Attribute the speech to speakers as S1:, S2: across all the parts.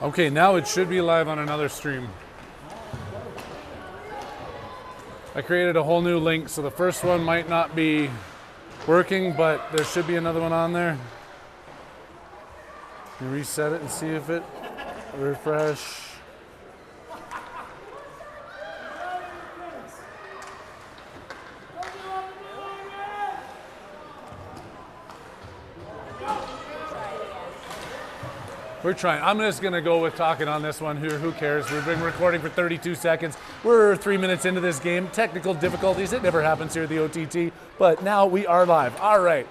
S1: Okay, now it should be live on another stream. I created a whole new link, so the first one might not be working, but there should be another one on there. You reset it and see if it refresh. We're trying. I'm just going to go with talking on this one. Who cares? We've been recording for 32 seconds. We're 3 minutes into this game. Technical difficulties. It never happens here at the OTT, but now we are live. All right.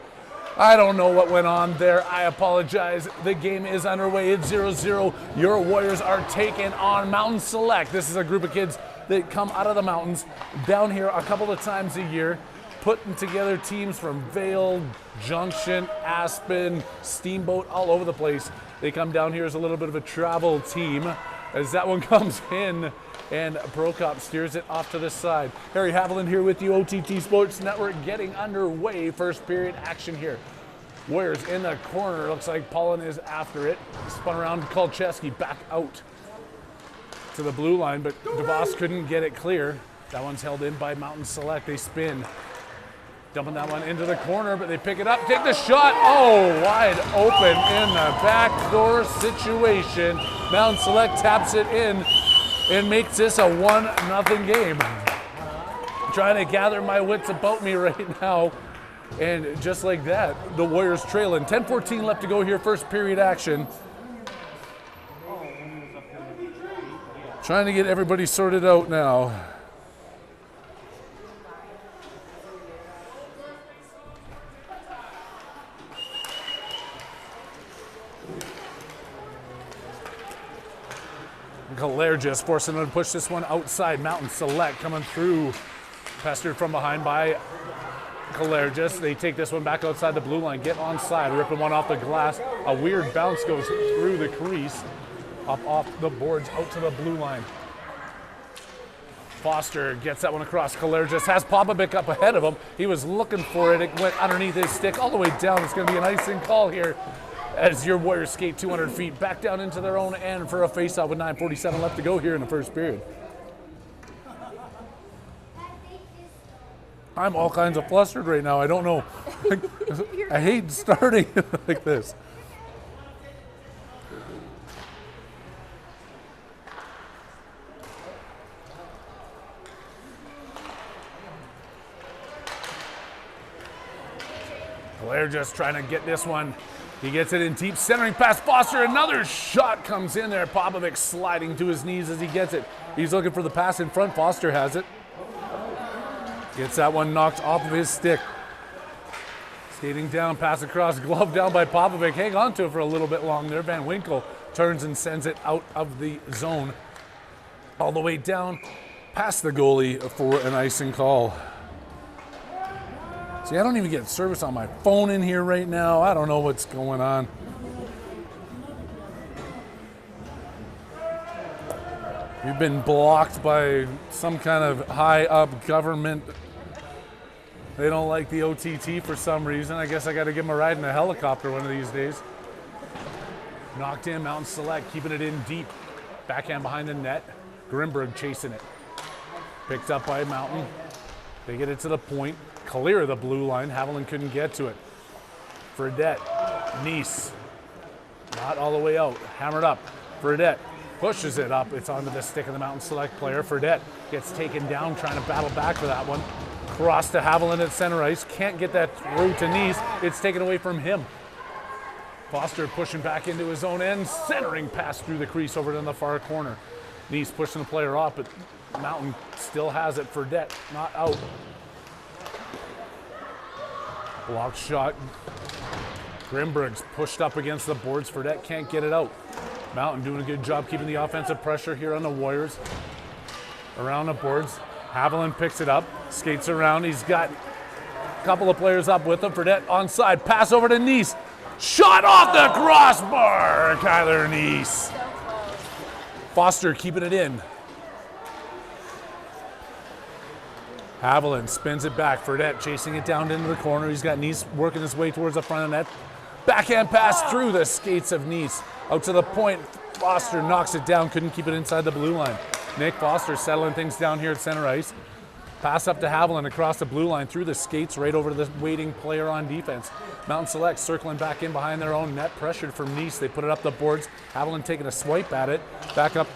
S1: I don't know what went on there. I apologize. The game is underway. It's 0-0. Your Warriors are taking on Mountain Select. This is a group of kids that come out of the mountains down here a couple of times a year, putting together teams from Vail, Junction, Aspen, Steamboat, all over the place. They come down here as a little bit of a travel team. As that one comes in, and Prokop steers it off to the side. Harry Haviland here with you, OTT Sports Network, getting underway. First period action here. Warriors in the corner. Looks like Pollen is after it. Spun around to Kolcheski, back out to the blue line, but DeVos couldn't get it clear. That one's held in by Mountain Select. They spin. Dumping that one into the corner, but they pick it up, take the shot. Oh, wide open in the backdoor situation. Mountain Select taps it in and makes this a 1-0 game. Trying to gather my wits about me right now. And just like that, the Warriors trailing. 10-14 left to go here, first period action. Trying to get everybody sorted out now. Hilaire just forcing them to push this one outside. Mountain Select coming through. Pestered from behind by Hilaire. They take this one back outside the blue line. Get onside. Ripping one off the glass. A weird bounce goes through the crease. Up off the boards out to the blue line. Foster gets that one across. Hilaire just has Popovic up ahead of him. He was looking for it. It went underneath his stick all the way down. It's going to be an icing call here as your Warriors skate 200 feet back down into their own end for a face-off with 9:47 left to go here in the first period. I'm all kinds of flustered right now. I don't know. I hate starting like this. Hilaire just trying to get this one. He gets it in deep, centering past Foster. Another shot comes in there. Popovic sliding to his knees as he gets it. He's looking for the pass in front. Foster has it. Gets that one knocked off of his stick. Skating down, pass across, glove down by Popovic. Hang on to it for a little bit long there. Van Winkle turns and sends it out of the zone. All the way down past the goalie for an icing call. See, I don't even get service on my phone in here right now. I don't know what's going on. We've been blocked by some kind of high-up government. They don't like the OTT for some reason. I guess I got to give them a ride in a helicopter one of these days. Knocked in, Mountain Select, keeping it in deep. Backhand behind the net. Grimberg chasing it. Picked up by Mountain. They get it to the point. Clear of the blue line. Haviland couldn't get to it. Fredette. Nice. Not all the way out. Hammered up. Fredette pushes it up. It's onto the stick of the Mountain Select player. Fredette gets taken down, trying to battle back for that one. Cross to Haviland at center ice. Can't get that through to Nice. It's taken away from him. Foster pushing back into his own end. Centering pass through the crease over to the far corner. Nice pushing the player off, but Mountain still has it. Fredette not out. Block shot. Grimberg's pushed up against the boards. Fredette can't get it out. Mountain doing a good job keeping the offensive pressure here on the Warriors. Around the boards. Haviland picks it up, skates around. He's got a couple of players up with him. Fredette onside. Pass over to Nice. Shot off the crossbar. Kyler Nice. Foster keeping it in. Haviland spins it back. Fredette chasing it down into the corner. He's got Nice working his way towards the front of the net. Backhand pass through the skates of Nice. Out to the point. Foster knocks it down, couldn't keep it inside the blue line. Nick Foster settling things down here at center ice. Pass up to Haviland across the blue line through the skates right over to the waiting player on defense. Mountain Select circling back in behind their own net, pressured from Nice. They put it up the boards. Haviland taking a swipe at it, back up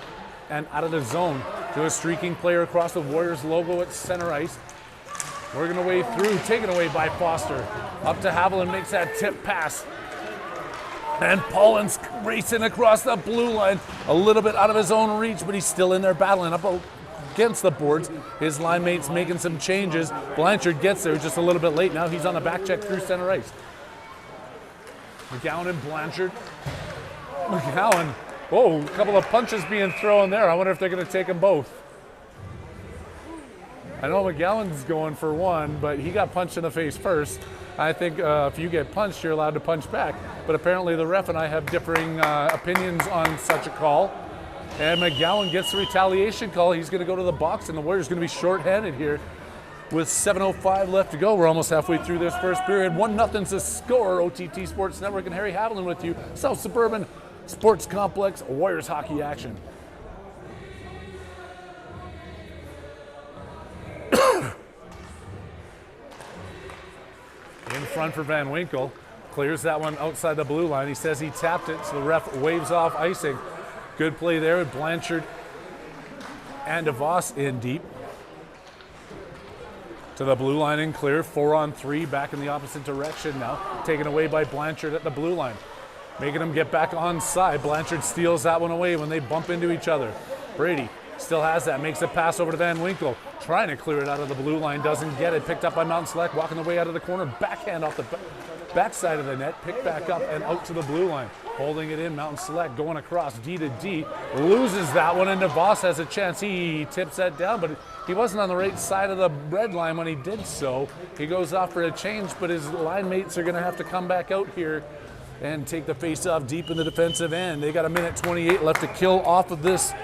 S1: and out of the zone to a streaking player across the Warriors logo at center ice. Working away through, taken away by Foster. Up to Haviland, makes that tip pass. And Pollin's racing across the blue line, a little bit out of his own reach, but he's still in there battling up against the boards. His line mate's making some changes. Blanchard gets there just a little bit late. Now he's on the back check through center ice. McGowan and Blanchard. McGowan, whoa, a couple of punches being thrown there. I wonder if they're going to take them both. I know McGowan's going for one, but he got punched in the face first. I think if you get punched, you're allowed to punch back. But apparently the ref and I have differing opinions on such a call. And McGowan gets the retaliation call. He's going to go to the box, and the Warriors going to be shorthanded here with 7:05 left to go. We're almost halfway through this first period. 1-0's the score. OTT Sports Network and Harry Haviland with you. South Suburban Sports Complex, Warriors hockey action. In front for Van Winkle. Clears that one outside the blue line. He says he tapped it, so the ref waves off icing. Good play there with Blanchard and DeVos in deep. To the blue line and clear. 4-on-3 back in the opposite direction now. Taken away by Blanchard at the blue line. Making him get back onside. Blanchard steals that one away when they bump into each other. Brady still has that. Makes a pass over to Van Winkle. Trying to clear it out of the blue line. Doesn't get it. Picked up by Mountain Select. Walking the way out of the corner. Backhand off the backside of the net. Picked back up and out to the blue line. Holding it in, Mountain Select going across D to D. Loses that one, and DeVos has a chance. He tips that down, but he wasn't on the right side of the red line when he did so. He goes off for a change, but his line mates are going to have to come back out here and take the face-off deep in the defensive end. They got 1:28 left to kill off of this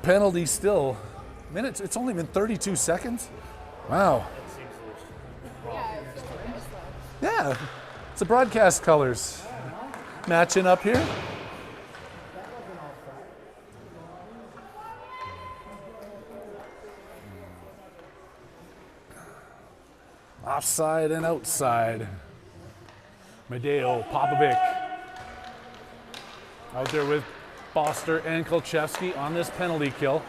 S1: penalty still. Minutes, it's only been 32 seconds? Wow. Yeah, it's the broadcast colors. Matching up here. Offside and outside. Medeo, Popovic. Out there with Foster and Kolchevsky on this penalty kill.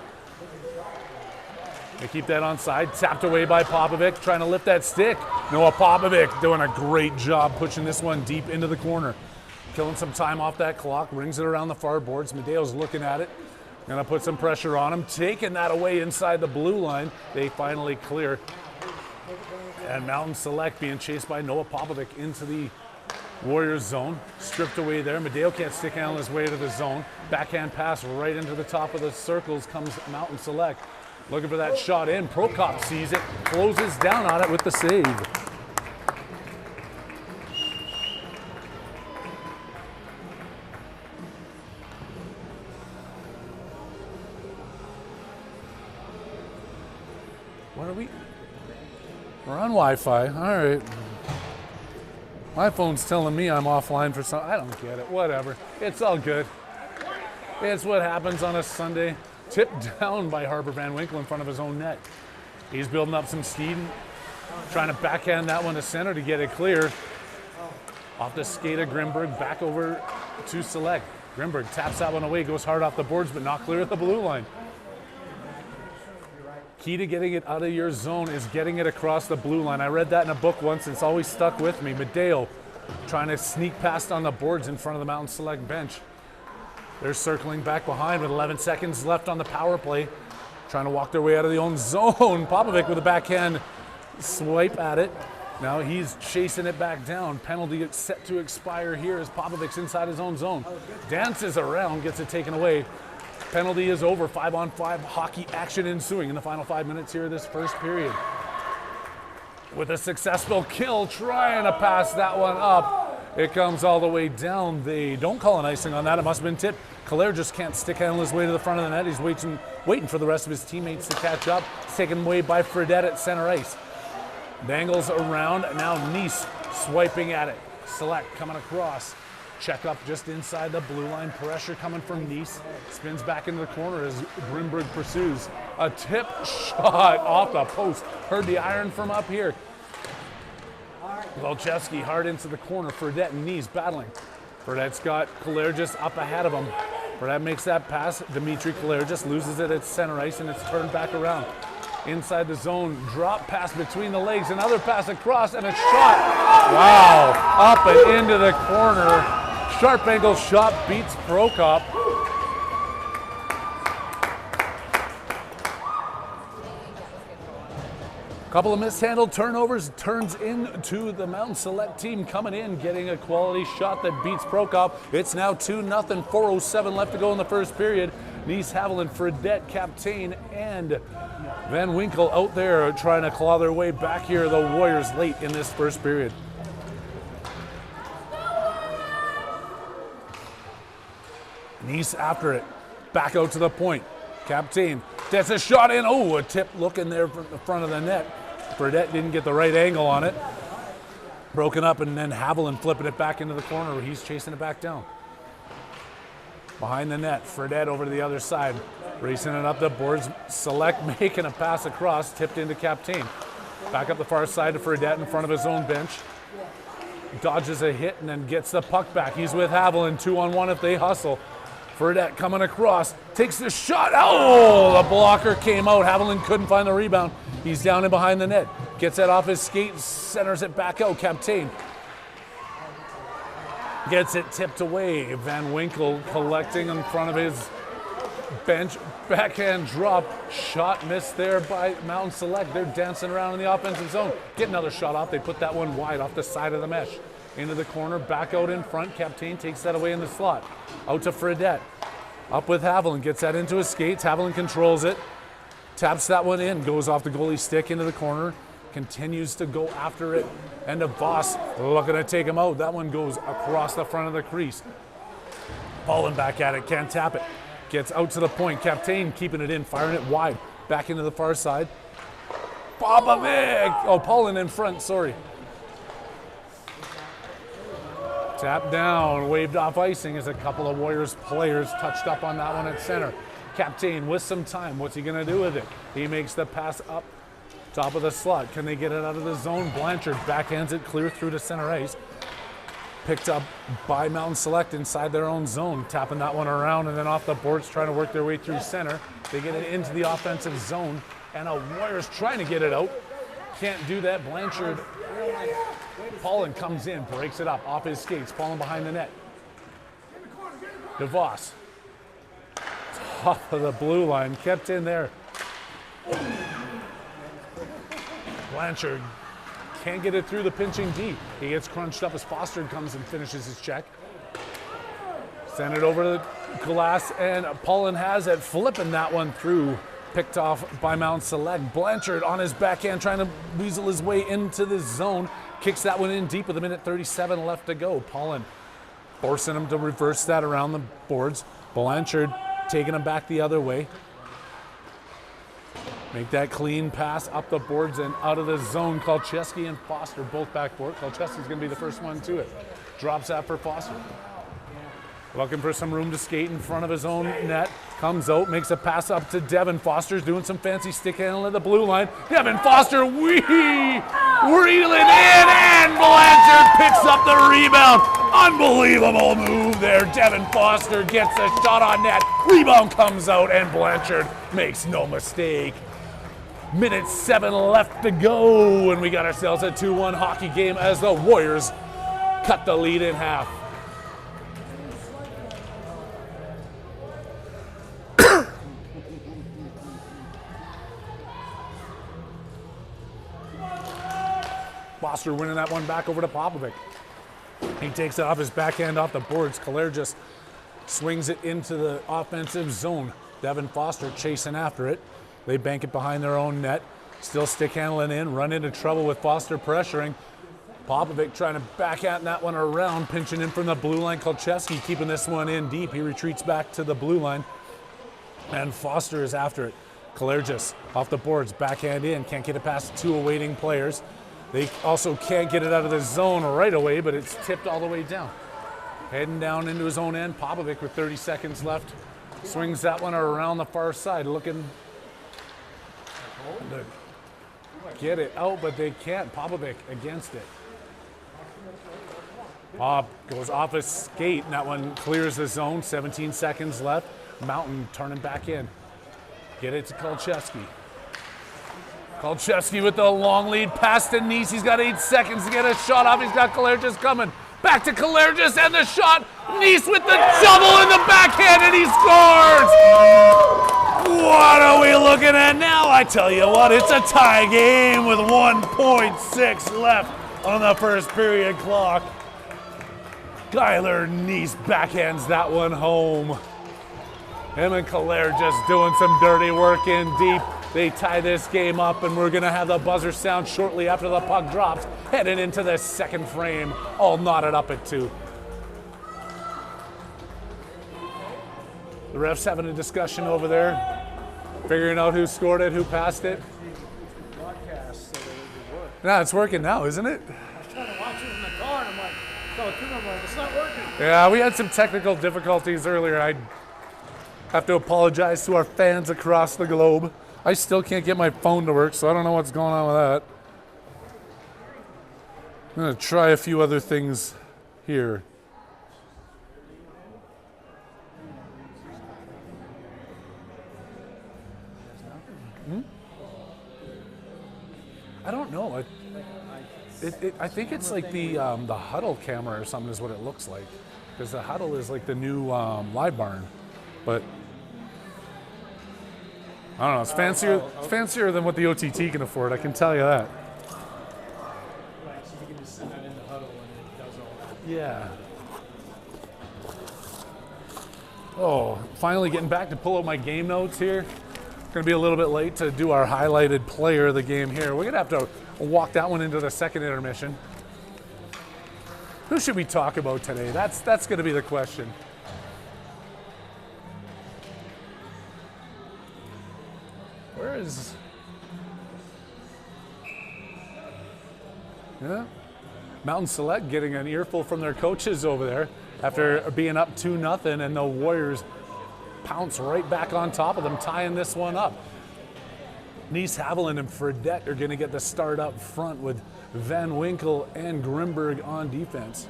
S1: They keep that onside. Tapped away by Popovic, trying to lift that stick. Noah Popovic doing a great job pushing this one deep into the corner. Killing some time off that clock, rings it around the far boards. Medeo's looking at it. Gonna put some pressure on him. Taking that away inside the blue line. They finally clear. And Mountain Select being chased by Noah Popovic into the Warriors zone. Stripped away there. Medeo can't stick handle his way to the zone. Backhand pass right into the top of the circles comes Mountain Select. Looking for that shot in. Prokop sees it, closes down on it with the save. What are we? We're on Wi-Fi. All right. My phone's telling me I'm offline for some. I don't get it. Whatever. It's all good. It's what happens on a Sunday. Tipped down by Harper Van Winkle in front of his own net. He's building up some speed, trying to backhand that one to center to get it clear. Off the skate of Grimberg, back over to Select. Grimberg taps that one away, goes hard off the boards, but not clear at the blue line. Key to getting it out of your zone is getting it across the blue line. I read that in a book once, and it's always stuck with me. Medeo trying to sneak past on the boards in front of the Mountain Select bench. They're circling back behind with 11 seconds left on the power play. Trying to walk their way out of the own zone. Popovic with a backhand swipe at it. Now he's chasing it back down. Penalty set to expire here as Popovic's inside his own zone. Dances around, gets it taken away. Penalty is over. 5-on-5 hockey action ensuing in the final 5 minutes here of this first period. With a successful kill, trying to pass that one up. It comes all the way down. They don't call an icing on that. It must have been tipped. Calais just can't stick handle his way to the front of the net. He's waiting for the rest of his teammates to catch up. It's taken away by Fredette at center ice. Dangles around. Now Nice swiping at it. Select coming across. Check up just inside the blue line. Pressure coming from Nice. Spins back into the corner as Grimberg pursues. A tip shot off the post. Heard the iron from up here. Kolcheski hard into the corner. Fredette and Nice battling. Fredette's got Kalergis up ahead of him. Fredette makes that pass. Dimitri Kalergis loses it at center ice, and it's turned back around. Inside the zone, drop pass between the legs, another pass across, and a shot. Wow, up and into the corner. Sharp angle shot beats Prokop. Couple of mishandled turnovers turns into the Mountain Select team coming in, getting a quality shot that beats Prokop. It's now 2-0, 4:07 left to go in the first period. Nice, Haviland, Fredette, Captain, and Van Winkle out there trying to claw their way back here. The Warriors late in this first period. Nice after it. Back out to the point. Captain gets a shot in. Oh, a tip looking there from the front of the net. Fredette didn't get the right angle on it. Broken up, and then Haviland flipping it back into the corner where he's chasing it back down. Behind the net, Fredette over to the other side. Racing it up the boards. Select making a pass across, tipped into Captain. Back up the far side to Fredette in front of his own bench. Dodges a hit and then gets the puck back. He's with Haviland, 2-on-1 if they hustle. Fredette coming across, takes the shot. Oh, the blocker came out. Haviland couldn't find the rebound. He's down in behind the net. Gets that off his skate, centers it back out. Captain gets it tipped away. Van Winkle collecting in front of his bench. Backhand drop. Shot missed there by Mountain Select. They're dancing around in the offensive zone. Get another shot off. They put that one wide off the side of the mesh. Into the corner, back out in front. Captain takes that away in the slot. Out to Fredette. Up with Haviland. Gets that into his skates. Haviland controls it. Taps that one in. Goes off the goalie stick into the corner. Continues to go after it. And DeVos looking to take him out. That one goes across the front of the crease. Paulin back at it. Can't tap it. Gets out to the point. Captain keeping it in. Firing it wide. Back into the far side. Popovic. Oh, Paulin in front. Sorry. Tap down, waved off icing as a couple of Warriors players touched up on that one at center. Captain with some time, what's he gonna do with it? He makes the pass up top of the slot. Can they get it out of the zone? Blanchard backhands it clear through to center ice. Picked up by Mountain Select inside their own zone, tapping that one around and then off the boards, trying to work their way through center. They get it into the offensive zone, and a Warriors trying to get it out. Can't do that. Blanchard. Paulin comes in, breaks it up off his skates, falling behind the net. DeVos, top of the blue line, kept in there. Blanchard can't get it through the pinching D. He gets crunched up as Foster comes and finishes his check. Send it over to the glass, and Paulin has it, flipping that one through. Picked off by Mountain Select. Blanchard on his backhand trying to weasel his way into the zone. Kicks that one in deep with 1:37 left to go. Paulin forcing him to reverse that around the boards. Blanchard taking him back the other way. Make that clean pass up the boards and out of the zone. Kolcheski and Foster both back for it. Kolcheski's going to be the first one to it. Drops that for Foster. Looking for some room to skate in front of his own net. Comes out, makes a pass up to Devin. Foster's doing some fancy stick handling at the blue line. Devin Foster, reeling in, and Blanchard picks up the rebound. Unbelievable move there. Devin Foster gets a shot on net. Rebound comes out, and Blanchard makes no mistake. 7 left to go, and we got ourselves a 2-1 hockey game as the Warriors cut the lead in half. Foster winning that one back over to Popovic. He takes it off his backhand off the boards. Kalergis swings it into the offensive zone. Devin Foster chasing after it. They bank it behind their own net. Still stick handling in, run into trouble with Foster pressuring. Popovic trying to backhand that one around, pinching in from the blue line. Kolcheski keeping this one in deep. He retreats back to the blue line, and Foster is after it. Kalergis off the boards, backhand in, can't get it past two awaiting players. They also can't get it out of the zone right away, but it's tipped all the way down. Heading down into his own end. Popovic with 30 seconds left. Swings that one around the far side, looking to get it out, but they can't. Popovic against it. Bob goes off his skate, and that one clears the zone. 17 seconds left. Mountain turning back in. Get it to Kolchevsky. Kolchevsky with the long lead past to Nice. He's got 8 seconds to get a shot off. He's got Kalergis coming. Back to Kalergis and the shot. Nice with the double in the backhand, and he scores! What are we looking at now? I tell you what, it's a tie game with 1.6 left on the first period clock. Skylar Nice backhands that one home. Him and Kalergis doing some dirty work in deep. They tie this game up, and we're going to have the buzzer sound shortly after the puck drops, heading into the second frame, all knotted up at 2. The refs having a discussion over there, figuring out who scored it, who passed it. Yeah, it's working now, isn't it?
S2: I was trying to watch it in the car, and I'm like, it's not working.
S1: Yeah, we had some technical difficulties earlier. I have to apologize to our fans across the globe. I still can't get my phone to work, so I don't know what's going on with that. I'm going to try a few other things here. I don't know. I think it's like the Huddle camera or something is what it looks like. Because the Huddle is like the new live barn. But I don't know, it's fancier than what the OTT can afford, I can tell you that.
S2: Right, so you can just send that in the huddle and it does all that.
S1: Yeah. Oh, finally getting back to pull out my game notes here. Going to be a little bit late to do our highlighted player of the game here. We're going to have to walk that one into the second intermission. Who should we talk about today? That's going to be the question. Where is... Yeah. Mountain Select getting an earful from their coaches over there after being up 2-0, and the Warriors pounce right back on top of them, tying this one up. Nice, Haviland, and Fredette are going to get the start up front with Van Winkle and Grimberg on defense.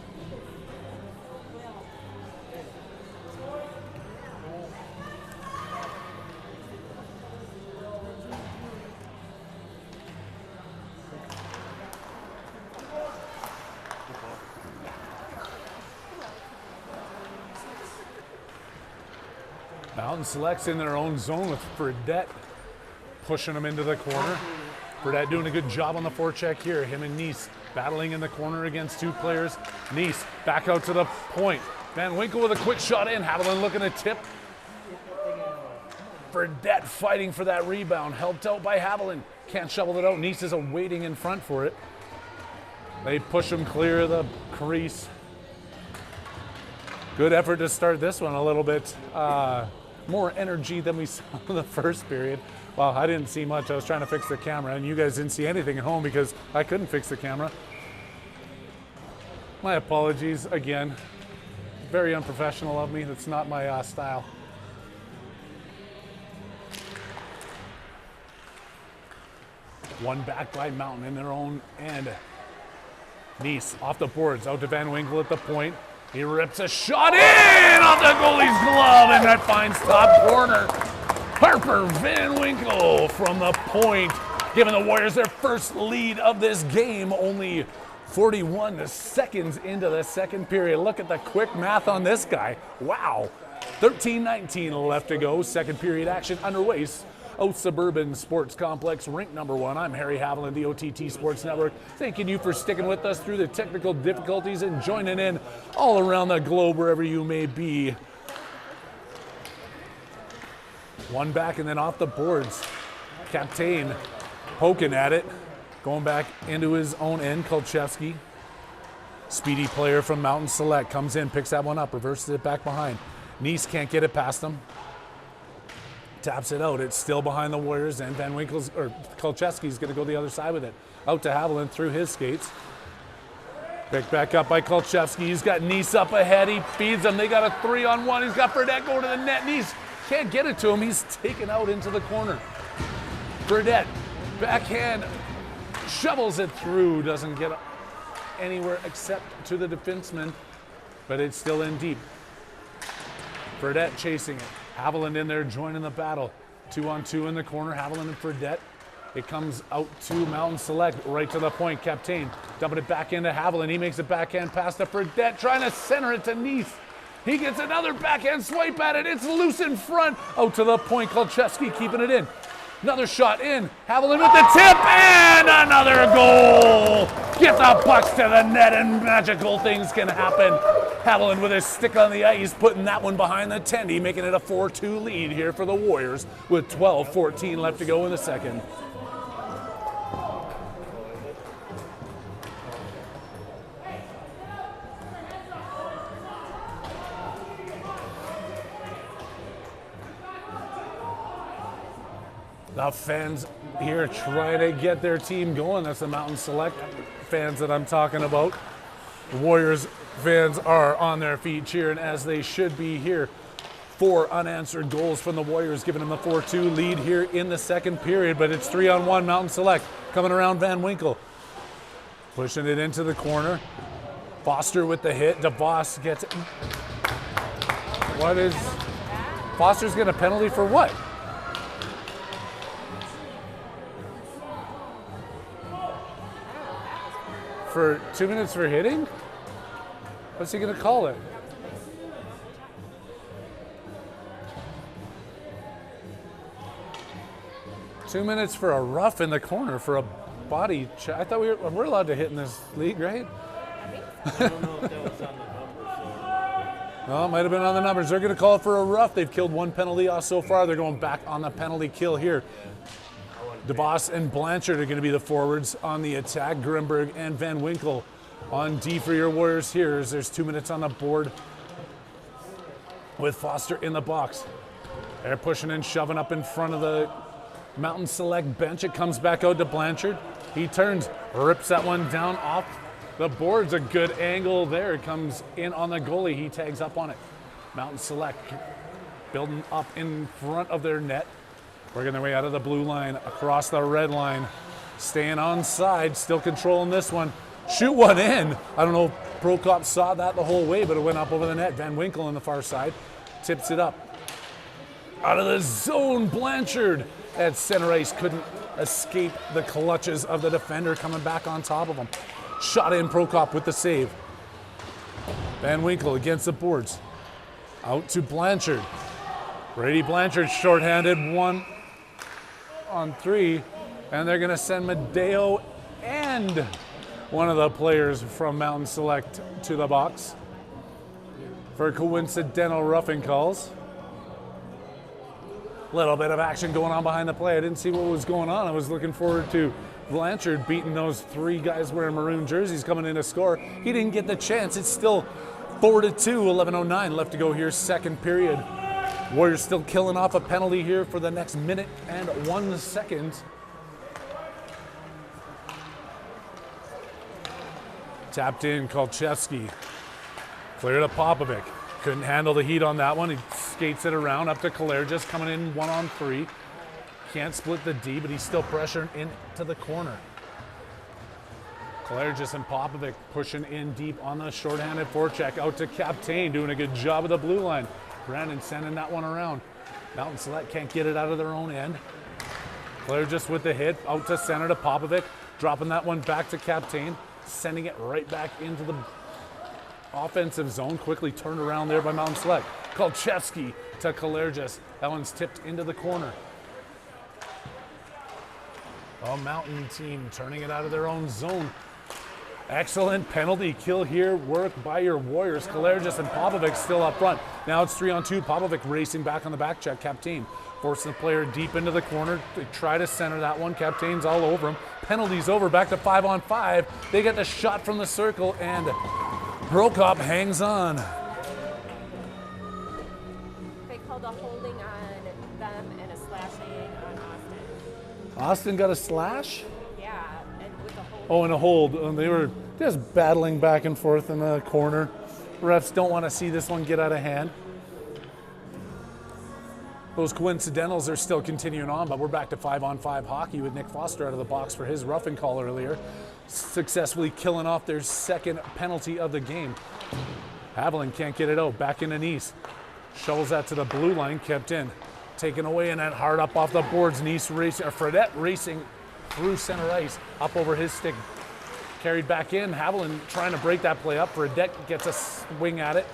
S1: Mountain Select's in their own zone with Fredette pushing them into the corner. Fredette doing a good job on the forecheck here. Him and Nice battling in the corner against 2 players. Nice back out to the point. Van Winkle with a quick shot in. Haviland looking to tip. Fredette fighting for that rebound. Helped out by Haviland. Can't shovel it out. Nice is waiting in front for it. They push him clear of the crease. Good effort to start this one a little bit. More energy than we saw in the first period. Well, I didn't see much. I was trying to fix the camera, and you guys didn't see anything at home because I couldn't fix the camera. My apologies again. Very unprofessional of me. That's not my style. One back by Mountain in their own end. Nice off the boards, out to Van Winkle at the point. He rips a shot in off the goalie's glove, and that finds top corner. Harper Van Winkle from the point, giving the Warriors their first lead of this game, only 41 seconds into the second period. Look at the quick math on this guy. Wow. 13:19 left to go. Second period action underway. Out Suburban Sports Complex, rink number 1. I'm Harry Haviland, the OTT Sports Network. Thanking you for sticking with us through the technical difficulties and joining in all around the globe, wherever you may be. One back and then off the boards. Captain poking at it, going back into his own end. Kolchevsky, speedy player from Mountain Select, comes in, picks that one up, reverses it back behind. Nice can't get it past him. Taps it out. It's still behind the Warriors, and Van Winkle's or Kolchevsky's going to go the other side with it. Out to Haviland through his skates. Picked back up by Kolchevsky. He's got Nice up ahead. He feeds him. They got a 3-on-1. He's got Fredette going to the net. Nice can't get it to him. He's taken out into the corner. Fredette, backhand, shovels it through. Doesn't get anywhere except to the defenseman, but it's still in deep. Fredette chasing it. Haviland in there joining the battle. 2-on-2 in the corner. Haviland and Fredette. It comes out to Mountain Select, right to the point. Captain dumping it back into Haviland. He makes a backhand pass to Fredette, trying to center it to Nice. He gets another backhand swipe at it. It's loose in front. Out to the point. Kolchevsky keeping it in. Another shot in. Haviland with the tip and another goal. Get the pucks to the net and magical things can happen. Haviland with his stick on the ice, putting that one behind the tendy, making it a 4-2 lead here for the Warriors with 12:14 left to go in the second. The fans here trying to get their team going. That's the Mountain Select fans that I'm talking about. The Warriors fans are on their feet cheering as they should be here. 4 unanswered goals from the Warriors, giving them a 4-2 lead here in the second period, but it's 3-on-1 Mountain Select coming around Van Winkle. Pushing it into the corner. Foster with the hit. DeVos gets it. What is... Foster's getting a penalty for what? For 2 minutes for hitting? What's he gonna call it? Two minutes for a rough in the corner for a body check. I thought we're allowed to hit in this league, right?
S3: I don't know if that was on the numbers.
S1: Well, it might have been on the numbers. They're gonna call it for a rough. They've killed 1 penalty off so far. They're going back on the penalty kill here. DeVos and Blanchard are going to be the forwards on the attack. Grimberg and Van Winkle on D for your Warriors here as there's 2 minutes on the board with Foster in the box. They're pushing and shoving up in front of the Mountain Select bench. It comes back out to Blanchard. He turns, rips that one down off the boards. A good angle there. It comes in on the goalie. He tags up on it. Mountain Select building up in front of their net. Working their way out of the blue line, across the red line. Staying onside, still controlling this one. Shoot one in. I don't know if Prokop saw that the whole way, but it went up over the net. Van Winkle on the far side tips it up. Out of the zone, Blanchard at center ice couldn't escape the clutches of the defender coming back on top of him. Shot in, Prokop with the save. Van Winkle against the boards. Out to Blanchard. Brady Blanchard shorthanded 1-on-3, and they're going to send Madeo and one of the players from Mountain Select to the box for coincidental roughing calls. Little bit of action going on behind the play. I didn't see what was going on. I was looking forward to Blanchard beating those 3 guys wearing maroon jerseys coming in to score. He didn't get the chance. It's still 4-2, 11:09 left to go here, second period. Warriors still killing off a penalty here for the next minute and 1 second. Tapped in, Kolchevsky. Clear to Popovic. Couldn't handle the heat on that one. He skates it around up to Kalergis, coming in 1-on-3. Can't split the D, but he's still pressuring into the corner. Kalergis and Popovic pushing in deep on the shorthanded forecheck. Out to Captain, doing a good job of the blue line. Brandon sending that one around. Mountain Select can't get it out of their own end. Kalergis with the hit, out to center to Popovic. Dropping that one back to Captain. Sending it right back into the offensive zone. Quickly turned around there by Mountain Select. Kolchevsky to Kalergis. That one's tipped into the corner. A Mountain team turning it out of their own zone. Excellent penalty kill here. Work by your Warriors. Kalergis and Popovic still up front. Now it's 3-on-2. Popovic racing back on the back check. Captain forcing the player deep into the corner. They try to center that one. Captain's all over him. Penalty's over. Back to 5-on-5. They get the shot from the circle, and Prokop hangs on.
S4: They called a holding on them and a slashing on Austin.
S1: Austin got a slash?
S4: Yeah, and with a hold.
S1: Oh, and a hold. Just battling back and forth in the corner. Refs don't want to see this one get out of hand. Those coincidentals are still continuing on, but we're back to 5-on-5 hockey with Nick Foster out of the box for his roughing call earlier, successfully killing off their second penalty of the game. Haviland can't get it out. Back into Nice. Shovels that to the blue line, kept in. Taken away and then hard up off the boards. Nice racing, Fredette racing through center ice, up over his stick. Carried back in. Haviland trying to break that play up. Fredette gets a swing at it.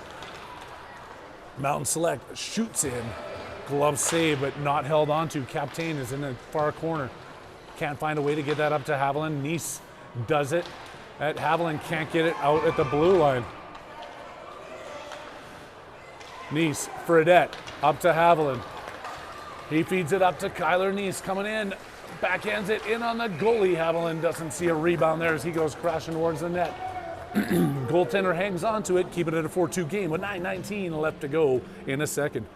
S1: Mountain Select shoots in. Glove save, but not held onto. Captain is in the far corner. Can't find a way to get that up to Haviland. Nice does it. Haviland can't get it out at the blue line. Nice, Fredette, up to Haviland. He feeds it up to Kyler Nice, coming in. Backhands it in on the goalie. Haviland doesn't see a rebound there as he goes crashing towards the net. Goaltender hangs on to it, keeping it a 4-2 game with 9:19 left to go in a second.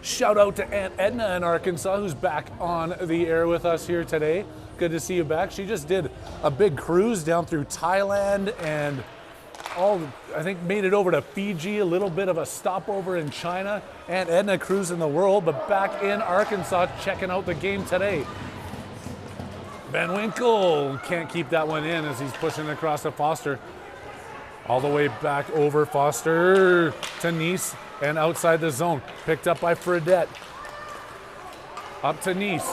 S1: Shout out to Aunt Edna in Arkansas, who's back on the air with us here today. Good to see you back. She just did a big cruise down through Thailand and I think made it over to Fiji, a little bit of a stopover in China. Aunt Edna cruising the world, but back in Arkansas checking out the game today. Van Winkle can't keep that one in as he's pushing it across to Foster. All the way back over Foster to Nice and outside the zone. Picked up by Fredette. Up to Nice.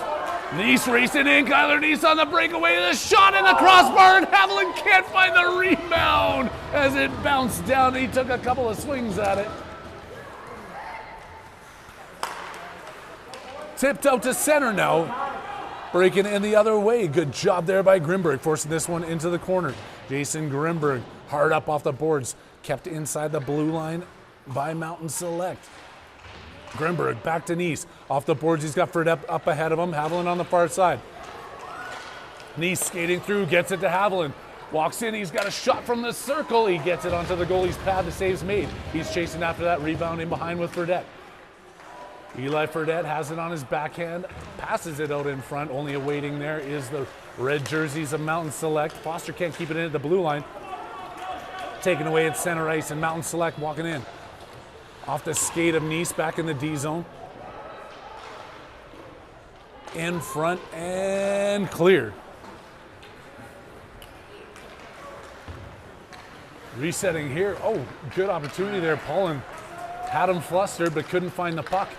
S1: Nice racing in. Kyler Nice on the breakaway. The shot in the crossbar, and Haviland can't find the rebound as it bounced down. He took a couple of swings at it. Tipped out to center now. Breaking in the other way. Good job there by Grimberg, forcing this one into the corner. Jason Grimberg, hard up off the boards, kept inside the blue line by Mountain Select. Grimberg back to Nice. Off the boards, he's got Fredette up ahead of him. Haviland on the far side. Nice skating through, gets it to Haviland. Walks in, he's got a shot from the circle. He gets it onto the goalie's pad, the save's made. He's chasing after that, rebounding behind with Fredette. Eli Fredette has it on his backhand, passes it out in front. Only awaiting there is the red jerseys of Mountain Select. Foster can't keep it in at the blue line. Taken away at center ice, and Mountain Select walking in. Off the skate of Nice, back in the D zone. In front and clear. Resetting here. Oh, good opportunity there. Paulin had him flustered but couldn't find the puck.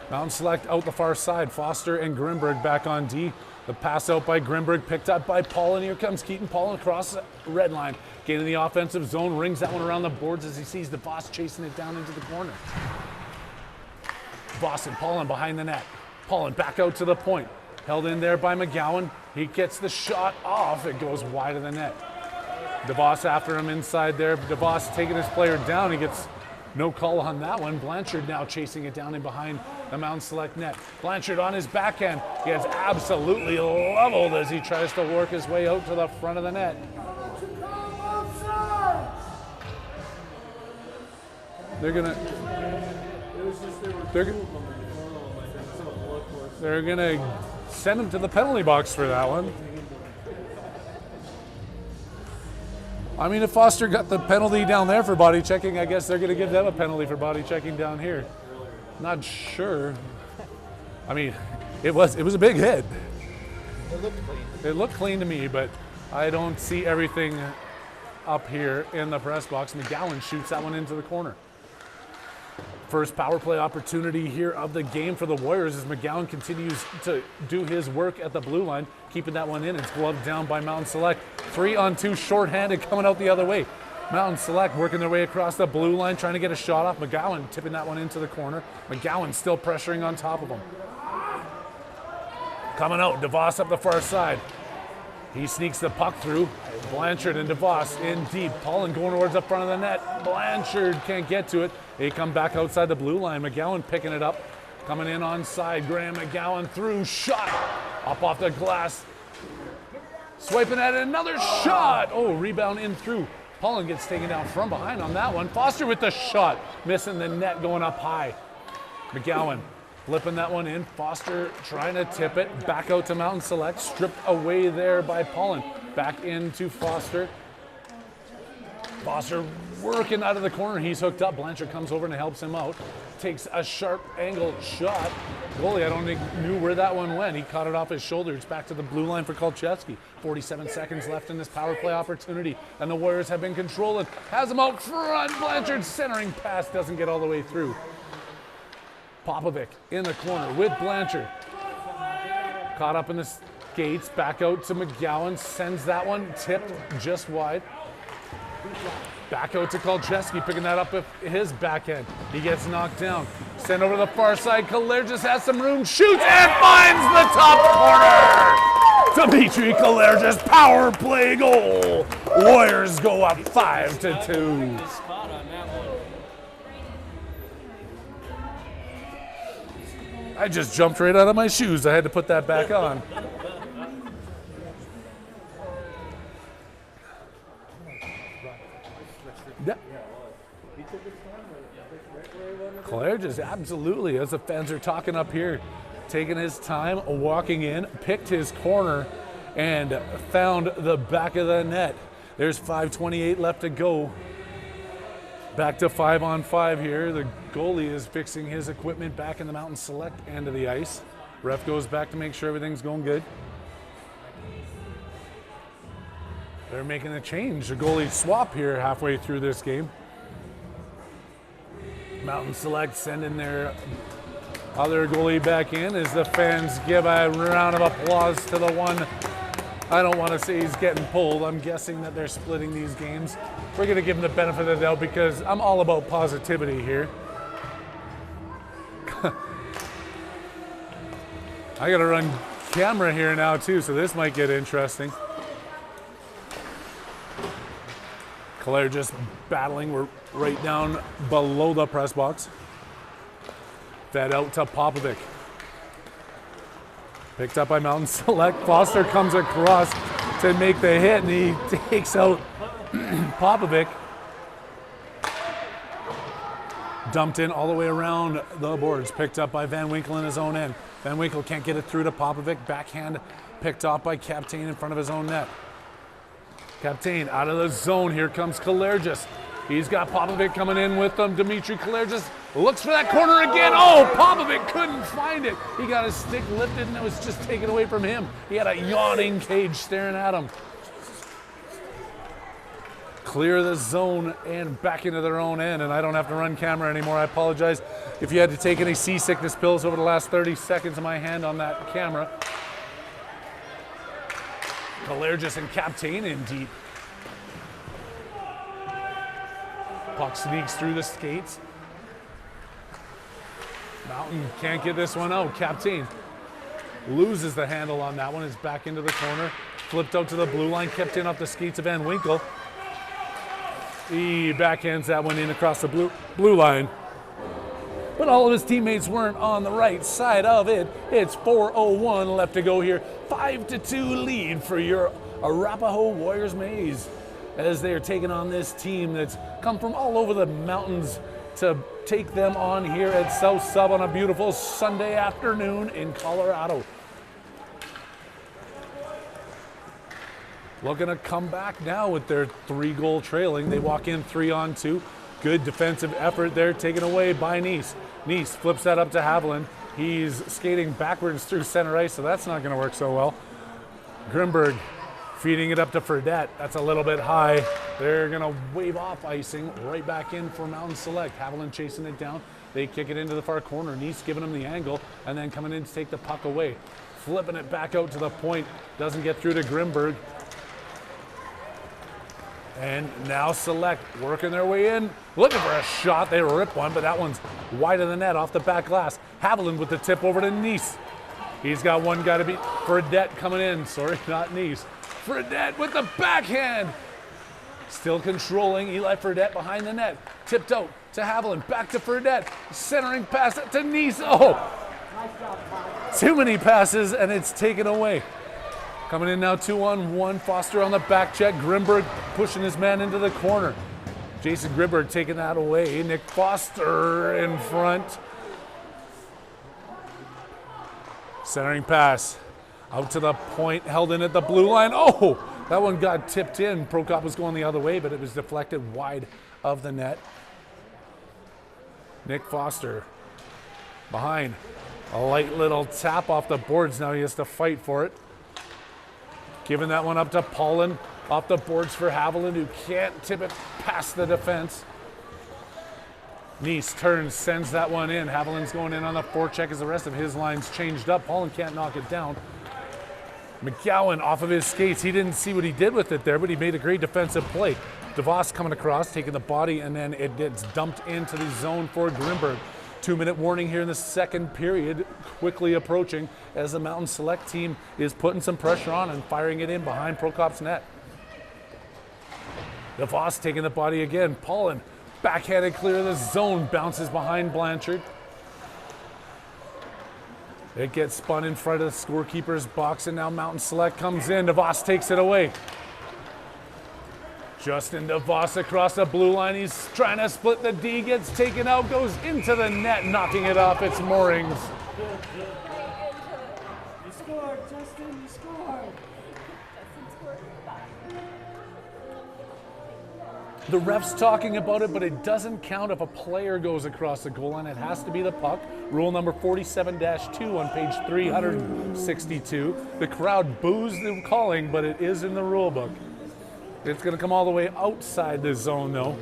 S1: Mountain Select out the far side. Foster and Grimberg back on D. The pass out by Grimberg, picked up by Paulin. Here comes Keaton Paulin across the red line. Getting the offensive zone, rings that one around the boards as he sees DeVos chasing it down into the corner. DeVos and Paulin behind the net. Paulin back out to the point. Held in there by McGowan. He gets the shot off. It goes wide of the net. DeVos after him inside there. DeVos taking his player down. He gets no call on that one. Blanchard now chasing it down in behind the Mountain Select net. Blanchard on his backhand. He gets absolutely leveled as he tries to work his way out to the front of the net. They're gonna send him to the penalty box for that one. I mean, if Foster got the penalty down there for body checking, I guess they're gonna give them a penalty for body checking down here. Not sure. I mean, it was a big hit.
S3: It looked clean.
S1: It looked clean to me, but I don't see everything up here in the press box. McGowan shoots that one into the corner. First power play opportunity here of the game for the Warriors as McGowan continues to do his work at the blue line, keeping that one in. It's gloved down by Mountain Select. 3-on-2 shorthanded coming out the other way. Mountain Select working their way across the blue line, trying to get a shot off. McGowan tipping that one into the corner. McGowan still pressuring on top of him. Coming out, DeVos up the far side. He sneaks the puck through. Blanchard and DeVos in deep. Paulin going towards the front of the net. Blanchard can't get to it. They come back outside the blue line. McGowan picking it up. Coming in on side. Graham McGowan through. Shot. Up off the glass. Swiping at it. Another shot. Oh, rebound in through. Paulin gets taken down from behind on that one. Foster with the shot. Missing the net going up high. McGowan Flipping that one in. Foster trying to tip it. Back out to Mountain Select. Stripped away there by Pollen. Back into Foster. Foster working out of the corner. He's hooked up. Blanchard comes over and helps him out. Takes a sharp angle shot. Goalie, I don't think knew where that one went. He caught it off his shoulder. It's back to the blue line for Kolcheski. 47 seconds left in this power play opportunity. And the Warriors have been controlling. Has him out front. Blanchard centering pass doesn't get all the way through. Popovic in the corner with Blanchard. Caught up in the skates. Back out to McGowan. Sends that one. Tipped just wide. Back out to Kolcheski, picking that up with his backhand. He gets knocked down. Sent over to the far side. Kalergis has some room. Shoots and finds the top corner. Dimitri Kalergis power play goal. Warriors go up 5-2.
S3: Spot on that one.
S1: I just jumped right out of my shoes. I had to put that back on. Yeah. Kalergis, absolutely, as the fans are talking up here, taking his time, walking in, picked his corner, and found the back of the net. There's 5:28 left to go. Back to 5-on-5 here. The goalie is fixing his equipment back in the Mountain Select end of the ice. Ref goes back to make sure everything's going good. They're making a change, a goalie swap here halfway through this game. Mountain Select sending their other goalie back in as the fans give a round of applause to the one. I don't want to say he's getting pulled. I'm guessing that they're splitting these games. We're going to give him the benefit of the doubt because I'm all about positivity here. I got to run camera here now too, so this might get interesting. Claire just battling. We're right down below the press box. Fed out to Popovic. Picked up by Mountain Select. Foster comes across to make the hit, and he takes out Popovic. Dumped in all the way around the boards. Picked up by Van Winkle in his own end. Van Winkle can't get it through to Popovic. Backhand picked off by Captain in front of his own net. Captain out of the zone. Here comes Kalergis. He's got Popovic coming in with him. Dimitri Kalergis looks for that corner again. Oh, Popovic couldn't find it. He got his stick lifted and it was just taken away from him. He had a yawning cage staring at him. Clear the zone and back into their own end, and I don't have to run camera anymore. I apologize if you had to take any seasickness pills over the last 30 seconds of my hand on that camera. Kalergis and Captain in deep. Puck sneaks through the skates. Mountain can't get this one out. Captain loses the handle on that one. It's back into the corner. Flipped out to the blue line. Kept in off the skates of Van Winkle. He backhands that one in across the blue line. But all of his teammates weren't on the right side of it. It's 4:01 left to go here. 5-2 lead for your Arapahoe Warriors Maze as they are taking on this team that's come from all over the mountains to take them on here at South Sub on a beautiful Sunday afternoon in Colorado. Looking to come back now with their 3-goal trailing. They walk in 3-on-2. Good defensive effort there, taken away by Nice. Nice flips that up to Haviland. He's skating backwards through center ice, so that's not going to work so well. Grimberg feeding it up to Fredette. That's a little bit high. They're going to wave off icing right back in for Mountain Select. Haviland chasing it down. They kick it into the far corner. Nice giving him the angle and then coming in to take the puck away. Flipping it back out to the point. Doesn't get through to Grimberg. And now Select working their way in, looking for a shot. They rip one, but that one's wide of the net off the back glass. Haviland with the tip over to Nice. He's got one guy to beat. Fredette coming in. Sorry, not Nice. Fredette with the backhand. Still controlling. Eli Fredette behind the net. Tipped out to Haviland. Back to Fredette. Centering pass to Nice. Oh, too many passes, and it's taken away. Coming in now 2-on-1. Foster on the back check. Grimberg pushing his man into the corner. Jason Grimberg taking that away. Nick Foster in front. Centering pass. Out to the point, held in at the blue line. Oh, that one got tipped in. Prokop was going the other way, but it was deflected wide of the net. Nick Foster behind. A light little tap off the boards. Now he has to fight for it. Giving that one up to Paulin. Off the boards for Haviland, who can't tip it past the defense. Nice turns, sends that one in. Haviland's going in on the forecheck as the rest of his line's changed up. Paulin can't knock it down. McGowan off of his skates. He didn't see what he did with it there, but he made a great defensive play. DeVos coming across, taking the body, and then it gets dumped into the zone for Grimberg. 2-minute warning here in the second period, quickly approaching as the Mountain Select team is putting some pressure on and firing it in behind Prokop's net. DeVos taking the body again. Paulin backhanded clear of the zone, bounces behind Blanchard. It gets spun in front of the scorekeeper's box, and now Mountain Select comes in. DeVos takes it away. Justin DeVos across the blue line. He's trying to split the D, gets taken out, goes into the net, knocking it off its moorings.
S2: You scored, Justin, you scored.
S1: The ref's talking about it, but it doesn't count if a player goes across the goal line. It has to be the puck. Rule number 47-2 on page 362. The crowd boos the calling, but it is in the rule book. It's going to come all the way outside the zone, though.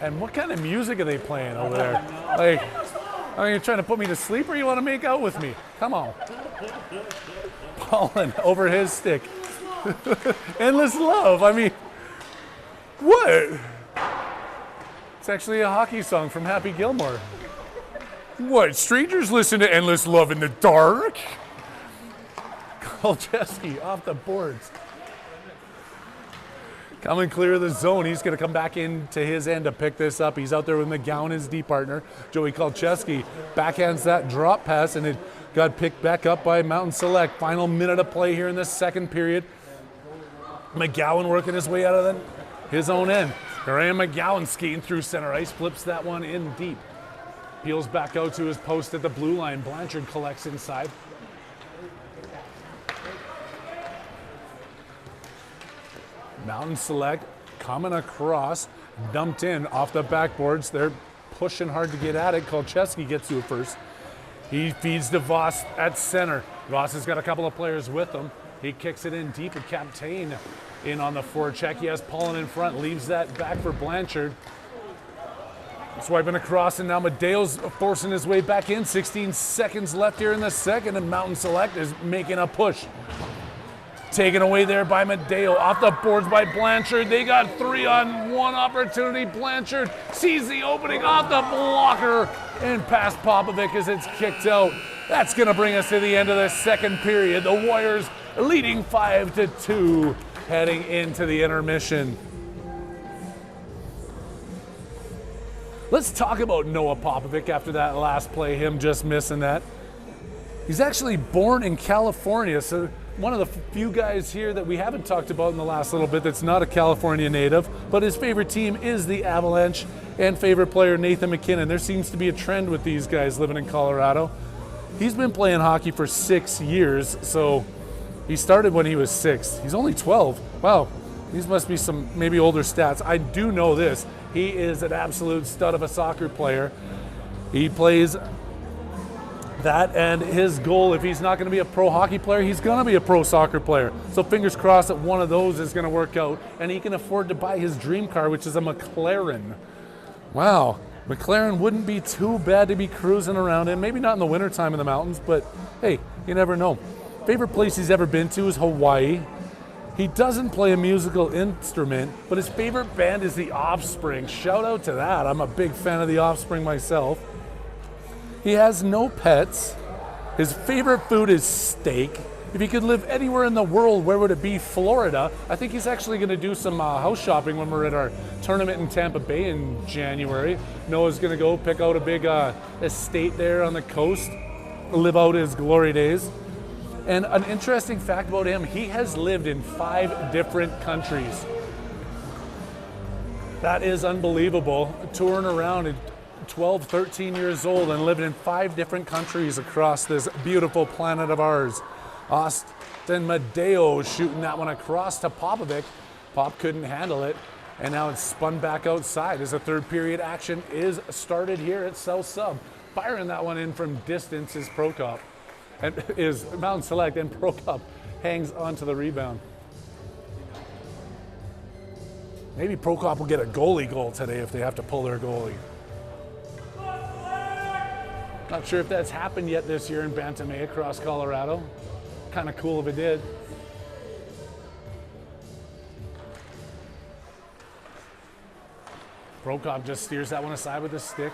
S1: And what kind of music are they playing over there? Like, are you trying to put me to sleep or you want to make out with me? Come on. Paulin over his stick. Endless Love. I mean, what? It's actually a hockey song from Happy Gilmore. What? Strangers listen to Endless Love in the dark? Kolcheski off the boards. Coming clear of the zone. He's going to come back into his end to pick this up. He's out there with McGowan, his D partner. Joey Kolcheski backhands that drop pass, and it got picked back up by Mountain Select. Final minute of play here in the second period. McGowan working his way out of his own end. Graham McGowan skating through center ice, flips that one in deep. Peels back out to his post at the blue line. Blanchard collects inside. Mountain Select coming across, dumped in off the backboards. They're pushing hard to get at it. Kolcheski gets to it first. He feeds to Voss at center. Voss has got a couple of players with him. He kicks it in deep with Captain in on the forecheck. He has Paulin in front, leaves that back for Blanchard. Swiping across, and now Medeo's forcing his way back in. 16 seconds left here in the second, and Mountain Select is making a push. Taken away there by Medeo, off the boards by Blanchard. They got 3-on-1 opportunity. Blanchard sees the opening off the blocker and past Popovic as it's kicked out. That's going to bring us to the end of the second period. The Warriors leading 5-2, heading into the intermission. Let's talk about Noah Popovic after that last play, him just missing that. He's actually born in California, so one of the few guys here that we haven't talked about in the last little bit that's not a California native, but his favorite team is the Avalanche, and favorite player Nathan MacKinnon. There seems to be a trend with these guys living in Colorado. He's been playing hockey for 6 years, so he started when he was 6. He's only 12. Wow, these must be some maybe older stats. I do know this. He is an absolute stud of a soccer player. He plays that, and his goal, if he's not going to be a pro hockey player, he's going to be a pro soccer player. So fingers crossed that one of those is going to work out, and he can afford to buy his dream car, which is a McLaren. Wow, McLaren wouldn't be too bad to be cruising around in. Maybe not in the wintertime in the mountains, but hey, you never know. Favorite place he's ever been to is Hawaii. He doesn't play a musical instrument, but his favorite band is The Offspring. Shout out to that. I'm a big fan of The Offspring myself. He has no pets. His favorite food is steak. If he could live anywhere in the world, where would it be? Florida. I think he's actually going to do some house shopping when we're at our tournament in Tampa Bay in January. Noah's going to go pick out a big estate there on the coast, live out his glory days. And an interesting fact about him, he has lived in 5 different countries. That is unbelievable. Touring around at 12, 13 years old and living in 5 different countries across this beautiful planet of ours. Austin Madeo shooting that one across to Popovic. Pop couldn't handle it, and now it's spun back outside as the third period action is started here at South Sub. Firing that one in from distance is Prokop, and is Mountain Select, and Prokop hangs onto the rebound. Maybe Prokop will get a goalie goal today if they have to pull their goalie. Not sure if that's happened yet this year in Bantamay across Colorado. Kind of cool if it did. Prokop just steers that one aside with a stick.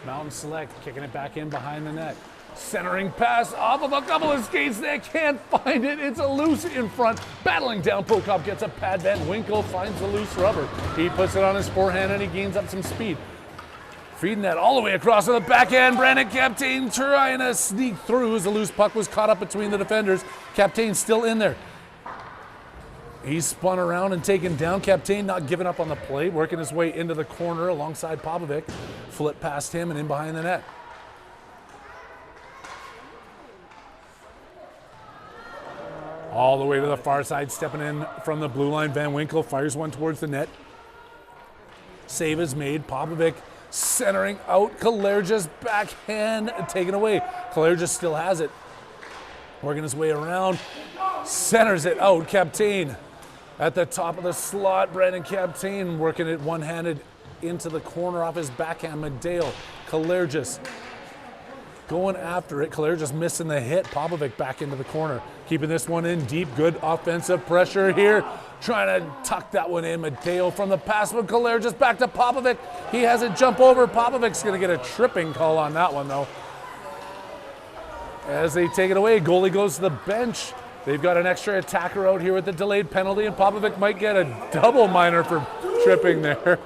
S1: Mountain Select kicking it back in behind the net. Centering pass off of a couple of skates. They can't find it. It's a loose in front. Battling down. Prokop gets a pad. Van Winkle finds the loose rubber. He puts it on his forehand and he gains up some speed. Feeding that all the way across to the backhand. Brandon Captain trying to sneak through as the loose puck was caught up between the defenders. Captain still in there. He's spun around and taken down. Captain not giving up on the play, working his way into the corner alongside Popovic. Flip past him and in behind the net. All the way to the far side, stepping in from the blue line. Van Winkle fires one towards the net. Save is made. Popovic centering out. Kalerja's backhand taken away. Kalerja still has it. Working his way around. Centers it out. Captain at the top of the slot. Brandon Captain working it one-handed into the corner off his backhand. Madeo. Kalerja's going after it. Kalerja's missing the hit. Popovic back into the corner. Keeping this one in deep. Good offensive pressure here. Trying to tuck that one in. Madeo from the pass, but Kalerja's back to Popovic. He has it jump over. Popovic's going to get a tripping call on that one, though. As they take it away, goalie goes to the bench. They've got an extra attacker out here with the delayed penalty, and Popovic might get a double minor for tripping there.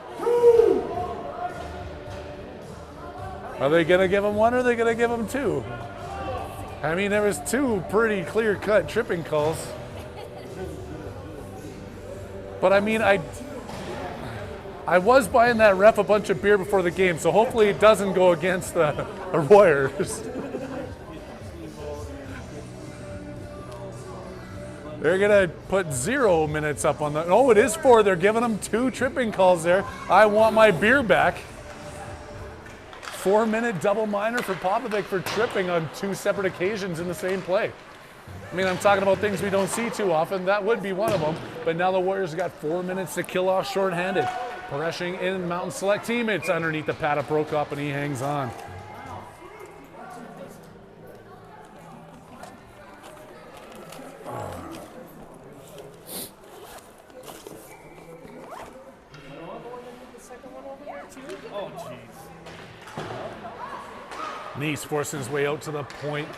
S1: Are they going to give him one or are they going to give him 2? I mean, there was 2 pretty clear-cut tripping calls. But I mean, I was buying that ref a bunch of beer before the game, so hopefully it doesn't go against the Warriors. They're going to put 0 minutes up on the... Oh, it is 4. They're giving them 2 tripping calls there. I want my beer back. 4-minute double minor for Popovic for tripping on 2 separate occasions in the same play. I mean, I'm talking about things we don't see too often. That would be one of them. But now the Warriors have got 4 minutes to kill off shorthanded. Pressuring in Mountain Select team. It's underneath the pad of Prokop, and he hangs on.
S3: Oh, jeez.
S1: Neese forcing his way out to the point.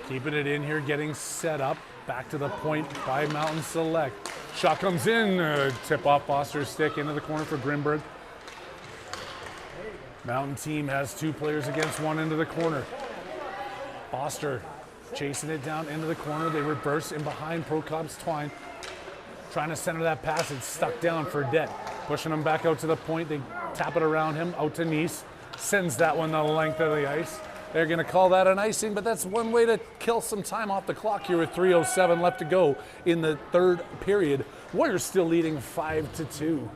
S1: Keeping it in here, getting set up. Back to the point by Mountain Select. Shot comes in, tip off Foster's stick into the corner for Grimberg. Mountain team has 2 players against 1 into the corner. Foster chasing it down into the corner. They reverse in behind Prokop's twine. Trying to center that pass. It's stuck down for Fredette. Pushing him back out to the point. They tap it around him, out to Neese. Sends that one the length of the ice. They're going to call that an icing, but that's one way to kill some time off the clock here with 3:07 left to go in the third period. Warriors still leading 5-2.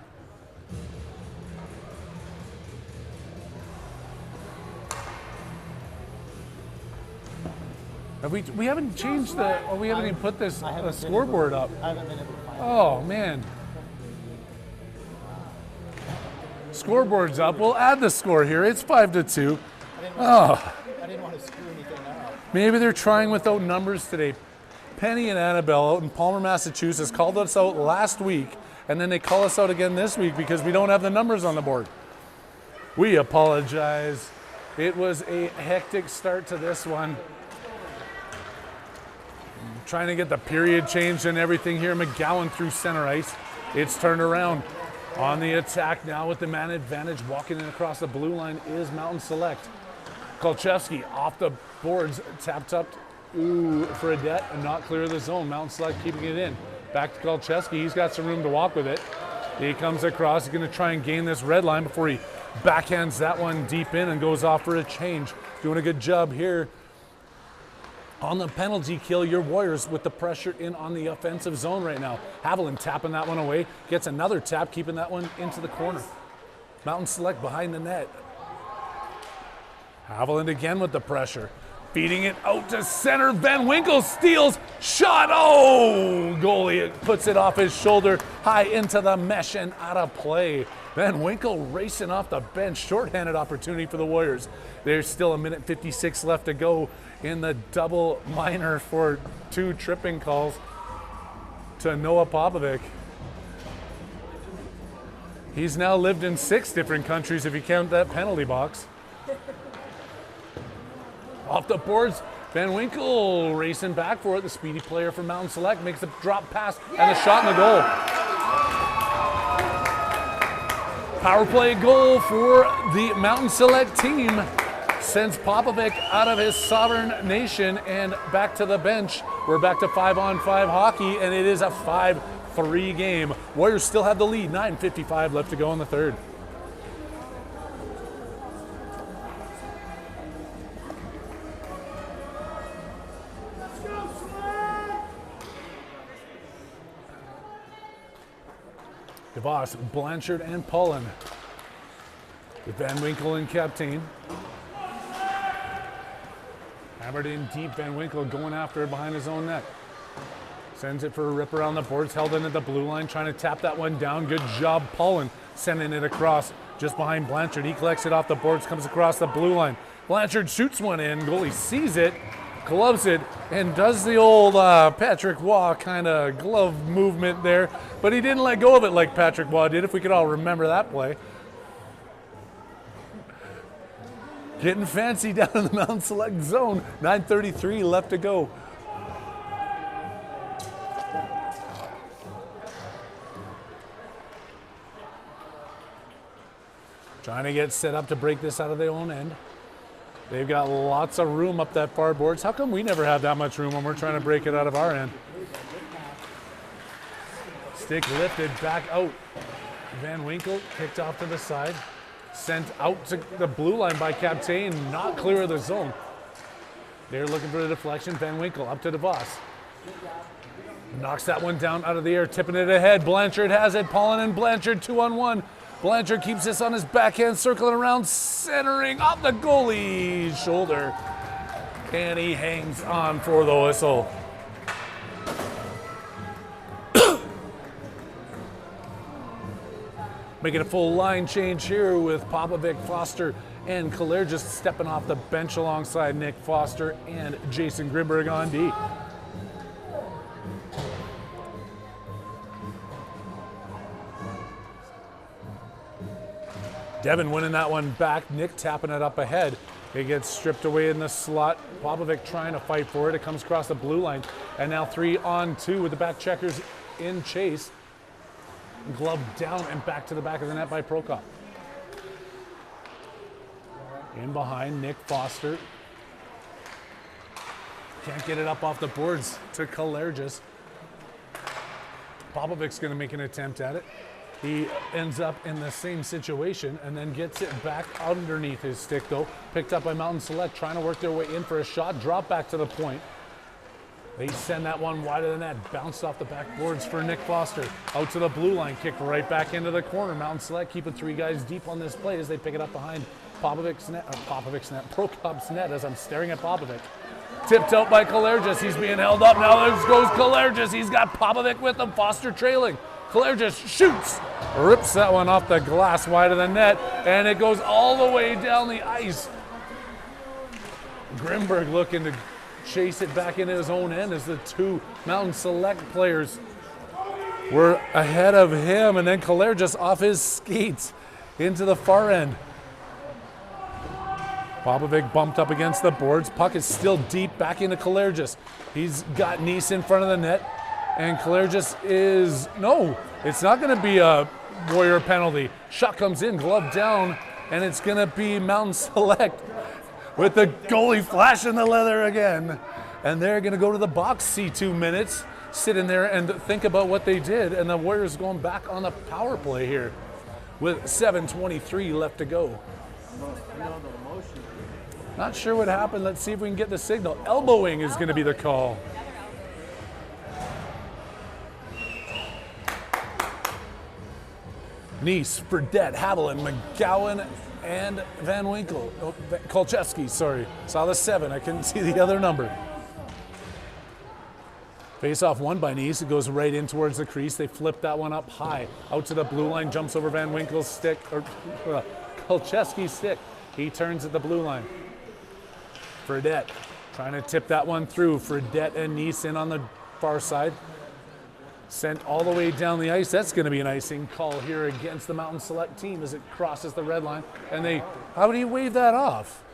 S1: We haven't changed we haven't even put this scoreboard up.
S2: I haven't been able to find it.
S1: Oh man. Scoreboard's up. We'll add the score here. It's 5-2.
S2: I didn't want to screw anything up.
S1: Maybe they're trying without numbers today. Penny and Annabelle out in Palmer, Massachusetts called us out last week, and then they call us out again this week because we don't have the numbers on the board. We apologize. It was a hectic start to this one. Trying to get the period changed and everything here. McGowan through center ice. It's turned around. On the attack now with the man advantage. Walking in across the blue line is Mountain Select. Kolchevsky off the boards. Tapped up for Fredette and not clear of the zone. Mountain Select keeping it in. Back to Kolchevsky. He's got some room to walk with it. He comes across, he's going to try and gain this red line before he backhands that one deep in and goes off for a change. Doing a good job here on the penalty kill. Your Warriors with the pressure in on the offensive zone right now. Haviland tapping that one away, gets another tap, keeping that one into the corner. Mountain Select behind the net. Haviland again with the pressure. Feeding it out to center. Van Winkle steals. Shot. Oh! Goalie puts it off his shoulder high into the mesh and out of play. Van Winkle racing off the bench. Shorthanded opportunity for the Warriors. There's still 1:56 left to go in the double minor for 2 tripping calls to Noah Popovic. He's now lived in 6 different countries if you count that penalty box. Off the boards, Van Winkle racing back for it. The speedy player from Mountain Select makes the drop pass and the shot in the goal. Power play goal for the Mountain Select team sends Popovic out of his sovereign nation and back to the bench. We're back to 5-on-5 hockey, and it is a 5-3 game. Warriors still have the lead. 9:55 left to go in the third. DeVos, Blanchard, and Pullen. With Van Winkle and Captain. Hammered in deep, Van Winkle going after it behind his own net. Sends it for a rip around the boards, held in at the blue line, trying to tap that one down. Good job, Pullen, sending it across just behind Blanchard. He collects it off the boards, comes across the blue line. Blanchard shoots one in, goalie sees it, gloves it, and does the old Patrick Waugh kind of glove movement there, but he didn't let go of it like Patrick Waugh did, if we could all remember that play. Getting fancy down in the Mountain Select zone. 9:33 left to go. Trying to get set up to break this out of their own end. They've got lots of room up that far boards. How come we never have that much room when we're trying to break it out of our end? Stick lifted back out. Van Winkle kicked off to the side. Sent out to the blue line by Captain, not clear of the zone. They're looking for the deflection. Van Winkle up to DeVos. Knocks that one down out of the air, tipping it ahead. Blanchard has it. Pullen and Blanchard 2-on-1. Blanchard keeps this on his backhand, circling around, centering off the goalie's shoulder. And he hangs on for the whistle. Making a full line change here with Popovic, Foster, and Kaler just stepping off the bench alongside Nick Foster and Jason Grimberg on D. Devin winning that one back. Nick tapping it up ahead. It gets stripped away in the slot. Popovic trying to fight for it. It comes across the blue line. And now 3-on-2 with the back checkers in chase. Glove down and back to the back of the net by Prokop. In behind, Nick Foster. Can't get it up off the boards to Kalergis. Popovic's going to make an attempt at it. He ends up in the same situation and then gets it back underneath his stick, though. Picked up by Mountain Select, trying to work their way in for a shot. Drop back to the point. They send that one wide of the net. Bounced off the backboards for Nick Foster. Out to the blue line, kicked right back into the corner. Mountain Select keeping 3 guys deep on this play as they pick it up behind Prokop's net as I'm staring at Popovic. Tipped out by Kalergis. He's being held up. Now there goes Kalergis. He's got Popovic with him. Foster trailing. Kalergis shoots. Rips that one off the glass wide of the net. And it goes all the way down the ice. Grimberg looking to chase it back into his own end as the 2 Mountain Select players were ahead of him. And then Kalergis off his skates into the far end. Popovic bumped up against the boards. Puck is still deep back into Kalergis. He's got Neese in front of the net. And Kalergis is, no, it's not going to be a Warrior penalty. Shot comes in, glove down, and it's going to be Mountain Select with the goalie flashing the leather again. And they're going to go to the box, see 2 minutes. sit in there and think about what they did. And the Warriors going back on the power play here with 7:23 left to go. Not sure what happened. Let's see if we can get the signal. Elbowing is going to be the call. Nice, Fredette, Haviland, McGowan, and Van Winkle. Oh, Kolchevsky, sorry. Saw the 7. I couldn't see the other number. Face off won by Nice. It goes right in towards the crease. They flip that one up high. Out to the blue line, jumps over Van Winkle's stick, or Kolchevsky's stick. He turns at the blue line. Fredette trying to tip that one through. Fredette and Nice in on the far side. Sent all the way down the ice. That's going to be an icing call here against the Mountain Select team as it crosses the red line. And how do you wave that off?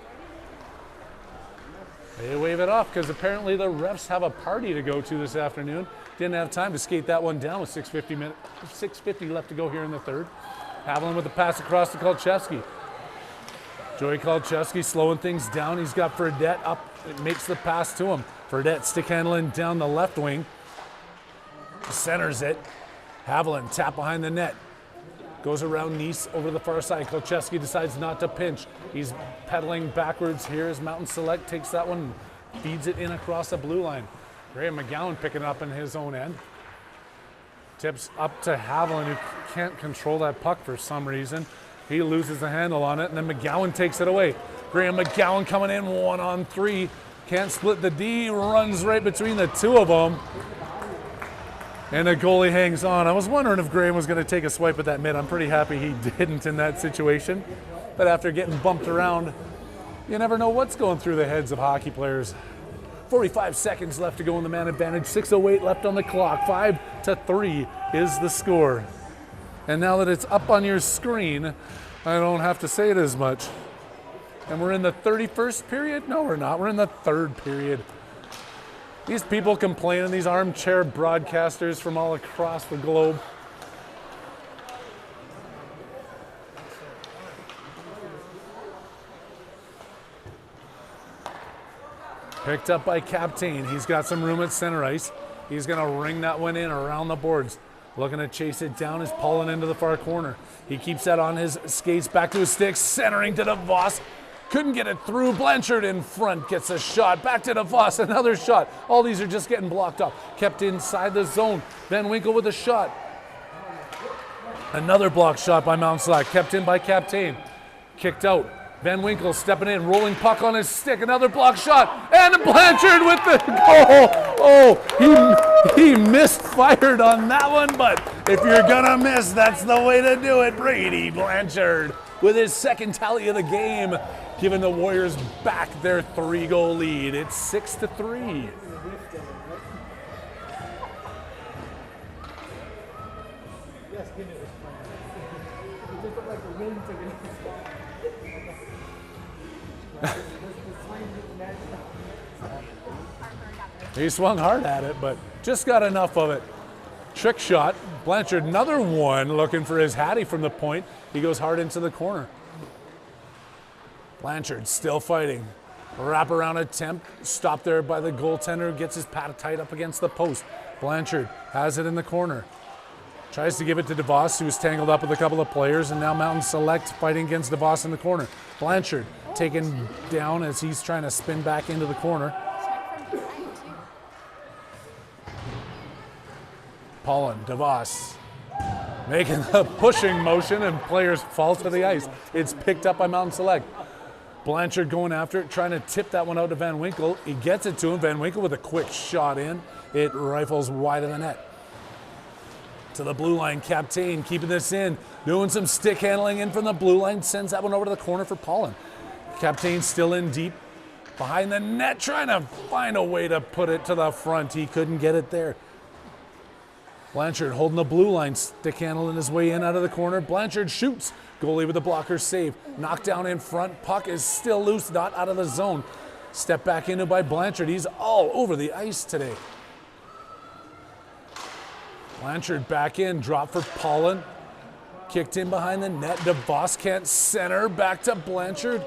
S1: They wave it off because apparently the refs have a party to go to this afternoon. Didn't have time to skate that one down with 6:50 left to go here in the third. Haviland with the pass across to Kolchevsky. Joey Kolchevsky slowing things down. He's got Fredette up. It makes the pass to him. Fredette stick handling down the left wing. Centers it. Haviland tap behind the net. Goes around Nice over the far side. Kolchevsky decides not to pinch. He's pedaling backwards here as Mountain Select takes that one, feeds it in across the blue line. Graham McGowan picking it up in his own end. Tips up to Haviland, who can't control that puck for some reason. He loses the handle on it, and then McGowan takes it away. Graham McGowan coming in 1-on-3. Can't split the D, runs right between the two of them. And the goalie hangs on. I was wondering if Graham was going to take a swipe at that mid. I'm pretty happy he didn't in that situation. But after getting bumped around, you never know what's going through the heads of hockey players. 45 seconds left to go in the man advantage. 6:08 left on the clock. 5-3 is the score. And now that it's up on your screen, I don't have to say it as much. And we're in the 31st period? No, we're not. We're in the third period. These people complaining, these armchair broadcasters from all across the globe. Picked up by Captain. He's got some room at center ice. He's going to ring that one in around the boards. Looking to chase it down is Paulin into the far corner. He keeps that on his skates, back to his stick, centering to DeVos. Couldn't get it through. Blanchard in front gets a shot. Back to DeVos, another shot. All these are just getting blocked off. Kept inside the zone. Van Winkle with a shot. Another block shot by Mount Select. Kept in by Captain. Kicked out. Van Winkle stepping in, rolling puck on his stick. Another block shot. And Blanchard with the goal. Oh, he misfired on that one, but if you're gonna miss, that's the way to do it. Brady Blanchard with his second tally of the game, giving the Warriors back their 3-goal lead. It's 6-3.
S2: Yes, give it was fun. It just looked like the wind took it.
S1: He swung hard at it, but just got enough of it. Trick shot. Blanchard, another one, looking for his Hattie from the point. He goes hard into the corner. Blanchard still fighting. Wraparound attempt. Stopped there by the goaltender. Gets his pad tight up against the post. Blanchard has it in the corner. Tries to give it to DeVos, who's tangled up with a couple of players, and now Mountain Select fighting against DeVos in the corner. Blanchard taken down as he's trying to spin back into the corner. Paulin, DeVos, making the pushing motion, and players fall to the ice. It's picked up by Mountain Select. Blanchard going after it, trying to tip that one out to Van Winkle. He gets it to him. Van Winkle with a quick shot in. It rifles wide of the net. To the blue line, Captain keeping this in, doing some stick handling in from the blue line, sends that one over to the corner for Paulin. Captain still in deep behind the net, trying to find a way to put it to the front. He couldn't get it there. Blanchard holding the blue line, stick handling his way in out of the corner. Blanchard shoots. Goalie with a blocker save. Knocked down in front. Puck is still loose, not out of the zone. Step back into by Blanchard. He's all over the ice today. Blanchard back in, drop for Paulin. Kicked in behind the net. DeVos can't center. Back to Blanchard.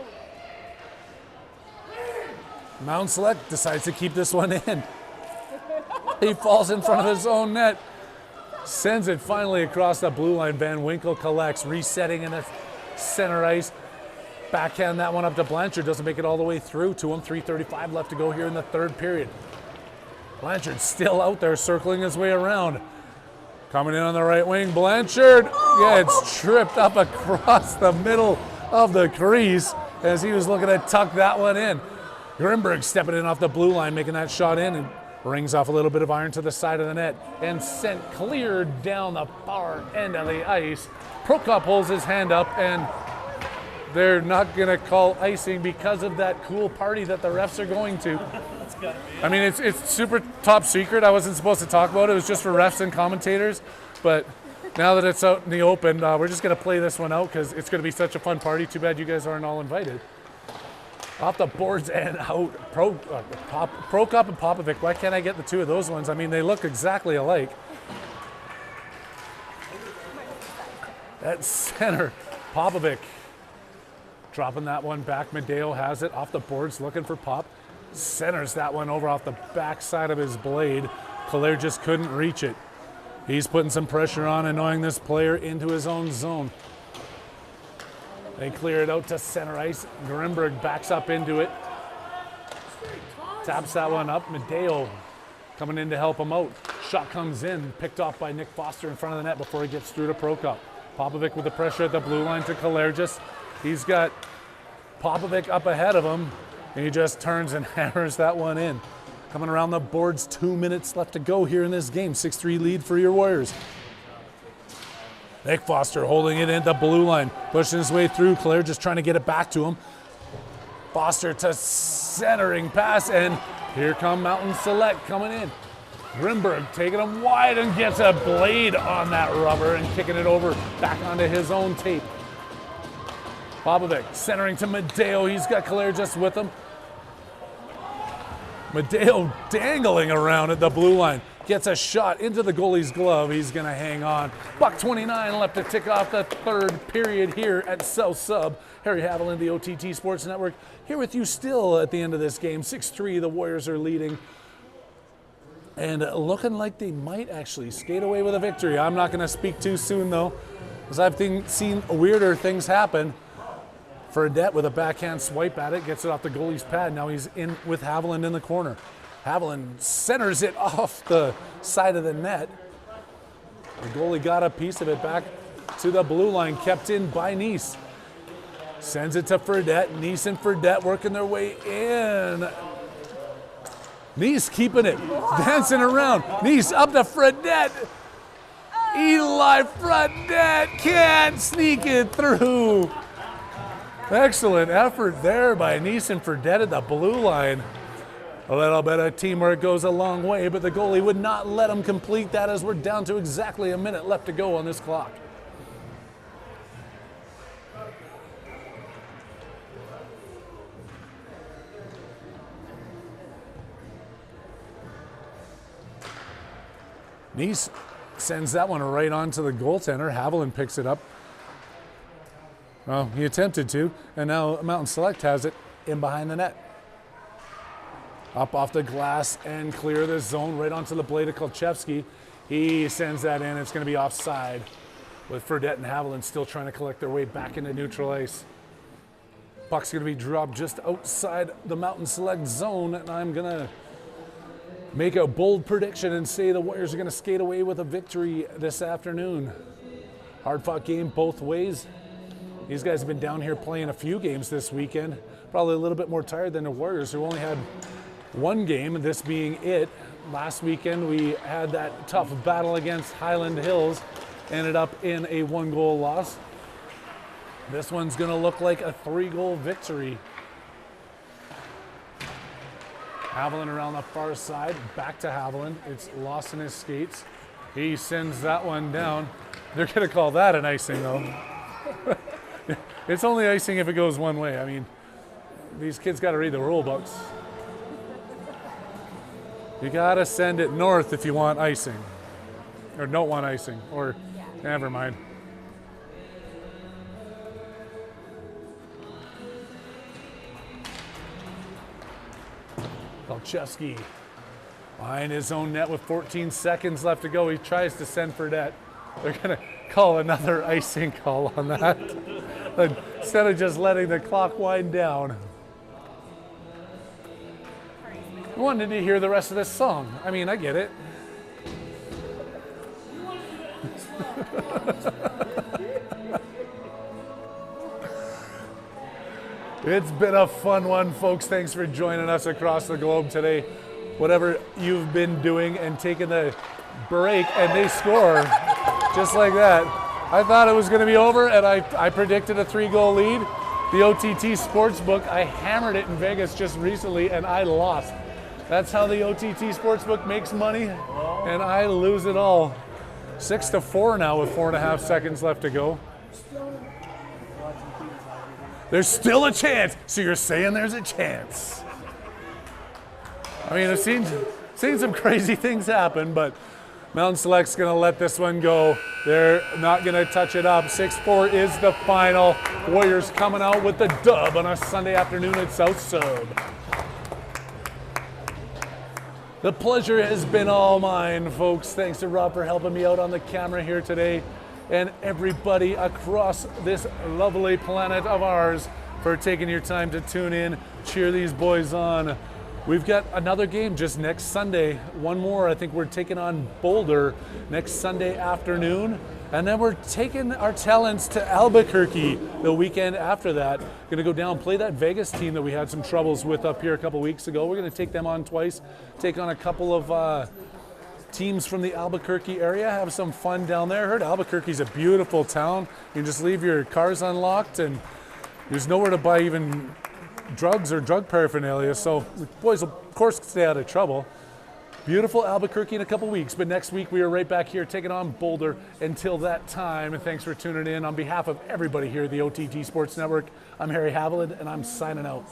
S1: Mountain Select decides to keep this one in. He falls in front of his own net. Sends it finally across the blue line. Van Winkle collects, resetting in the center ice. Backhand that one up to Blanchard. Doesn't make it all the way through to him. 3:35 left to go here in the third period. Blanchard still out there circling his way around. Coming in on the right wing, Blanchard gets tripped up across the middle of the crease as he was looking to tuck that one in. Grimberg stepping in off the blue line, making that shot in, and rings off a little bit of iron to the side of the net and sent clear down the far end of the ice. Prokop holds his hand up, and they're not going to call icing because of that cool party that the refs are going to. I mean, it's super top secret. I wasn't supposed to talk about it. It was just for refs and commentators. But now that it's out in the open, we're just going to play this one out because it's going to be such a fun party. Too bad you guys aren't all invited. Off the boards and out, Prokop and Popovic. Why can't I get the two of those ones? I mean, they look exactly alike. At center, Popovic dropping that one back. Medeo has it off the boards, looking for Pop. Centers that one over off the backside of his blade. Collier just couldn't reach it. He's putting some pressure on, annoying this player into his own zone. They clear it out to center ice. Grimberg backs up into it. Taps that one up. Medeo coming in to help him out. Shot comes in, picked off by Nick Foster in front of the net before he gets through to Prokop. Popovic with the pressure at the blue line to Kalergis. He's got Popovic up ahead of him, and he just turns and hammers that one in. Coming around the boards, 2 minutes left to go here in this game. 6-3 lead for your Warriors. Nick Foster holding it in the blue line, pushing his way through. Claire just trying to get it back to him. Foster to centering pass, and here come Mountain Select coming in. Grimberg taking him wide and gets a blade on that rubber and kicking it over back onto his own tape. Popovic centering to Medeo. He's got Claire just with him. Medeo dangling around at the blue line. Gets a shot into the goalie's glove. He's going to hang on. $1:29 left to tick off the third period here at South Sub. Harry Haviland, the OTT Sports Network, here with you still at the end of this game. 6-3, the Warriors are leading. And looking like they might actually skate away with a victory. I'm not going to speak too soon, though, because I've seen weirder things happen. Fredette with a backhand swipe at it, gets it off the goalie's pad. Now he's in with Haviland in the corner. Haviland centers it off the side of the net. The goalie got a piece of it back to the blue line, kept in by Nice. Sends it to Fredette. Nice and Fredette working their way in. Nice keeping it, dancing around. Nice up to Fredette. Eli Fredette can't sneak it through. Excellent effort there by Nice and Fredette at the blue line. A little bit of teamwork goes a long way, but the goalie would not let him complete that as we're down to exactly a minute left to go on this clock. Nice sends that one right onto the goaltender. Haviland picks it up. Well, he attempted to, and now Mountain Select has it in behind the net. Up off the glass and clear the zone right onto the blade of Kolchevsky. He sends that in. It's going to be offside with Fredette and Haviland still trying to collect their way back into neutral ice. Puck's going to be dropped just outside the Mountain Select zone, and I'm going to make a bold prediction and say the Warriors are going to skate away with a victory this afternoon. Hard-fought game both ways. These guys have been down here playing a few games this weekend. Probably a little bit more tired than the Warriors, who only had one game, this being it. Last weekend we had that tough battle against Highland Hills. Ended up in a 1-goal loss. This one's going to look like a 3-goal victory. Haviland around the far side, back to Haviland. It's lost in his skates. He sends that one down. They're going to call that an icing, though. It's only icing if it goes one way. I mean, these kids got to read the rule books. You got to send it north if you want icing. Or don't want icing. Or, never mind. Kolchevsky Behind his own net with 14 seconds left to go. He tries to send Fredette. They're going to call another icing call on that instead of just letting the clock wind down. I wanted to hear the rest of this song. I mean, I get it. It's been a fun one, folks. Thanks for joining us across the globe today. Whatever you've been doing and taking the break, and they score just like that. I thought it was going to be over, and I predicted a 3-goal lead. The OTT Sportsbook, I hammered it in Vegas just recently, and I lost. That's how the OTT Sportsbook makes money, and I lose it all. 6-4 now with 4.5 seconds left to go. There's still a chance. So you're saying there's a chance. I mean, I've seen some crazy things happen, but Mountain Select's going to let this one go. They're not going to touch it up. 6-4 is the final. Warriors coming out with the dub on a Sunday afternoon at South Sub. The pleasure has been all mine, folks. Thanks to Rob for helping me out on the camera here today, and everybody across this lovely planet of ours for taking your time to tune in, cheer these boys on. We've got another game just next Sunday. One more. I think we're taking on Boulder next Sunday afternoon. And then we're taking our talents to Albuquerque the weekend after that. Going to go down, play that Vegas team that we had some troubles with up here a couple weeks ago. We're going to take them on twice, take on a couple of teams from the Albuquerque area, have some fun down there. I heard Albuquerque's a beautiful town. You can just leave your cars unlocked and there's nowhere to buy even drugs or drug paraphernalia, so the boys will of course stay out of trouble. Beautiful Albuquerque in a couple weeks, but next week we are right back here taking on Boulder. Until that time, and thanks for tuning in. On behalf of everybody here at the OTT Sports Network, I'm Harry Haviland and I'm signing out.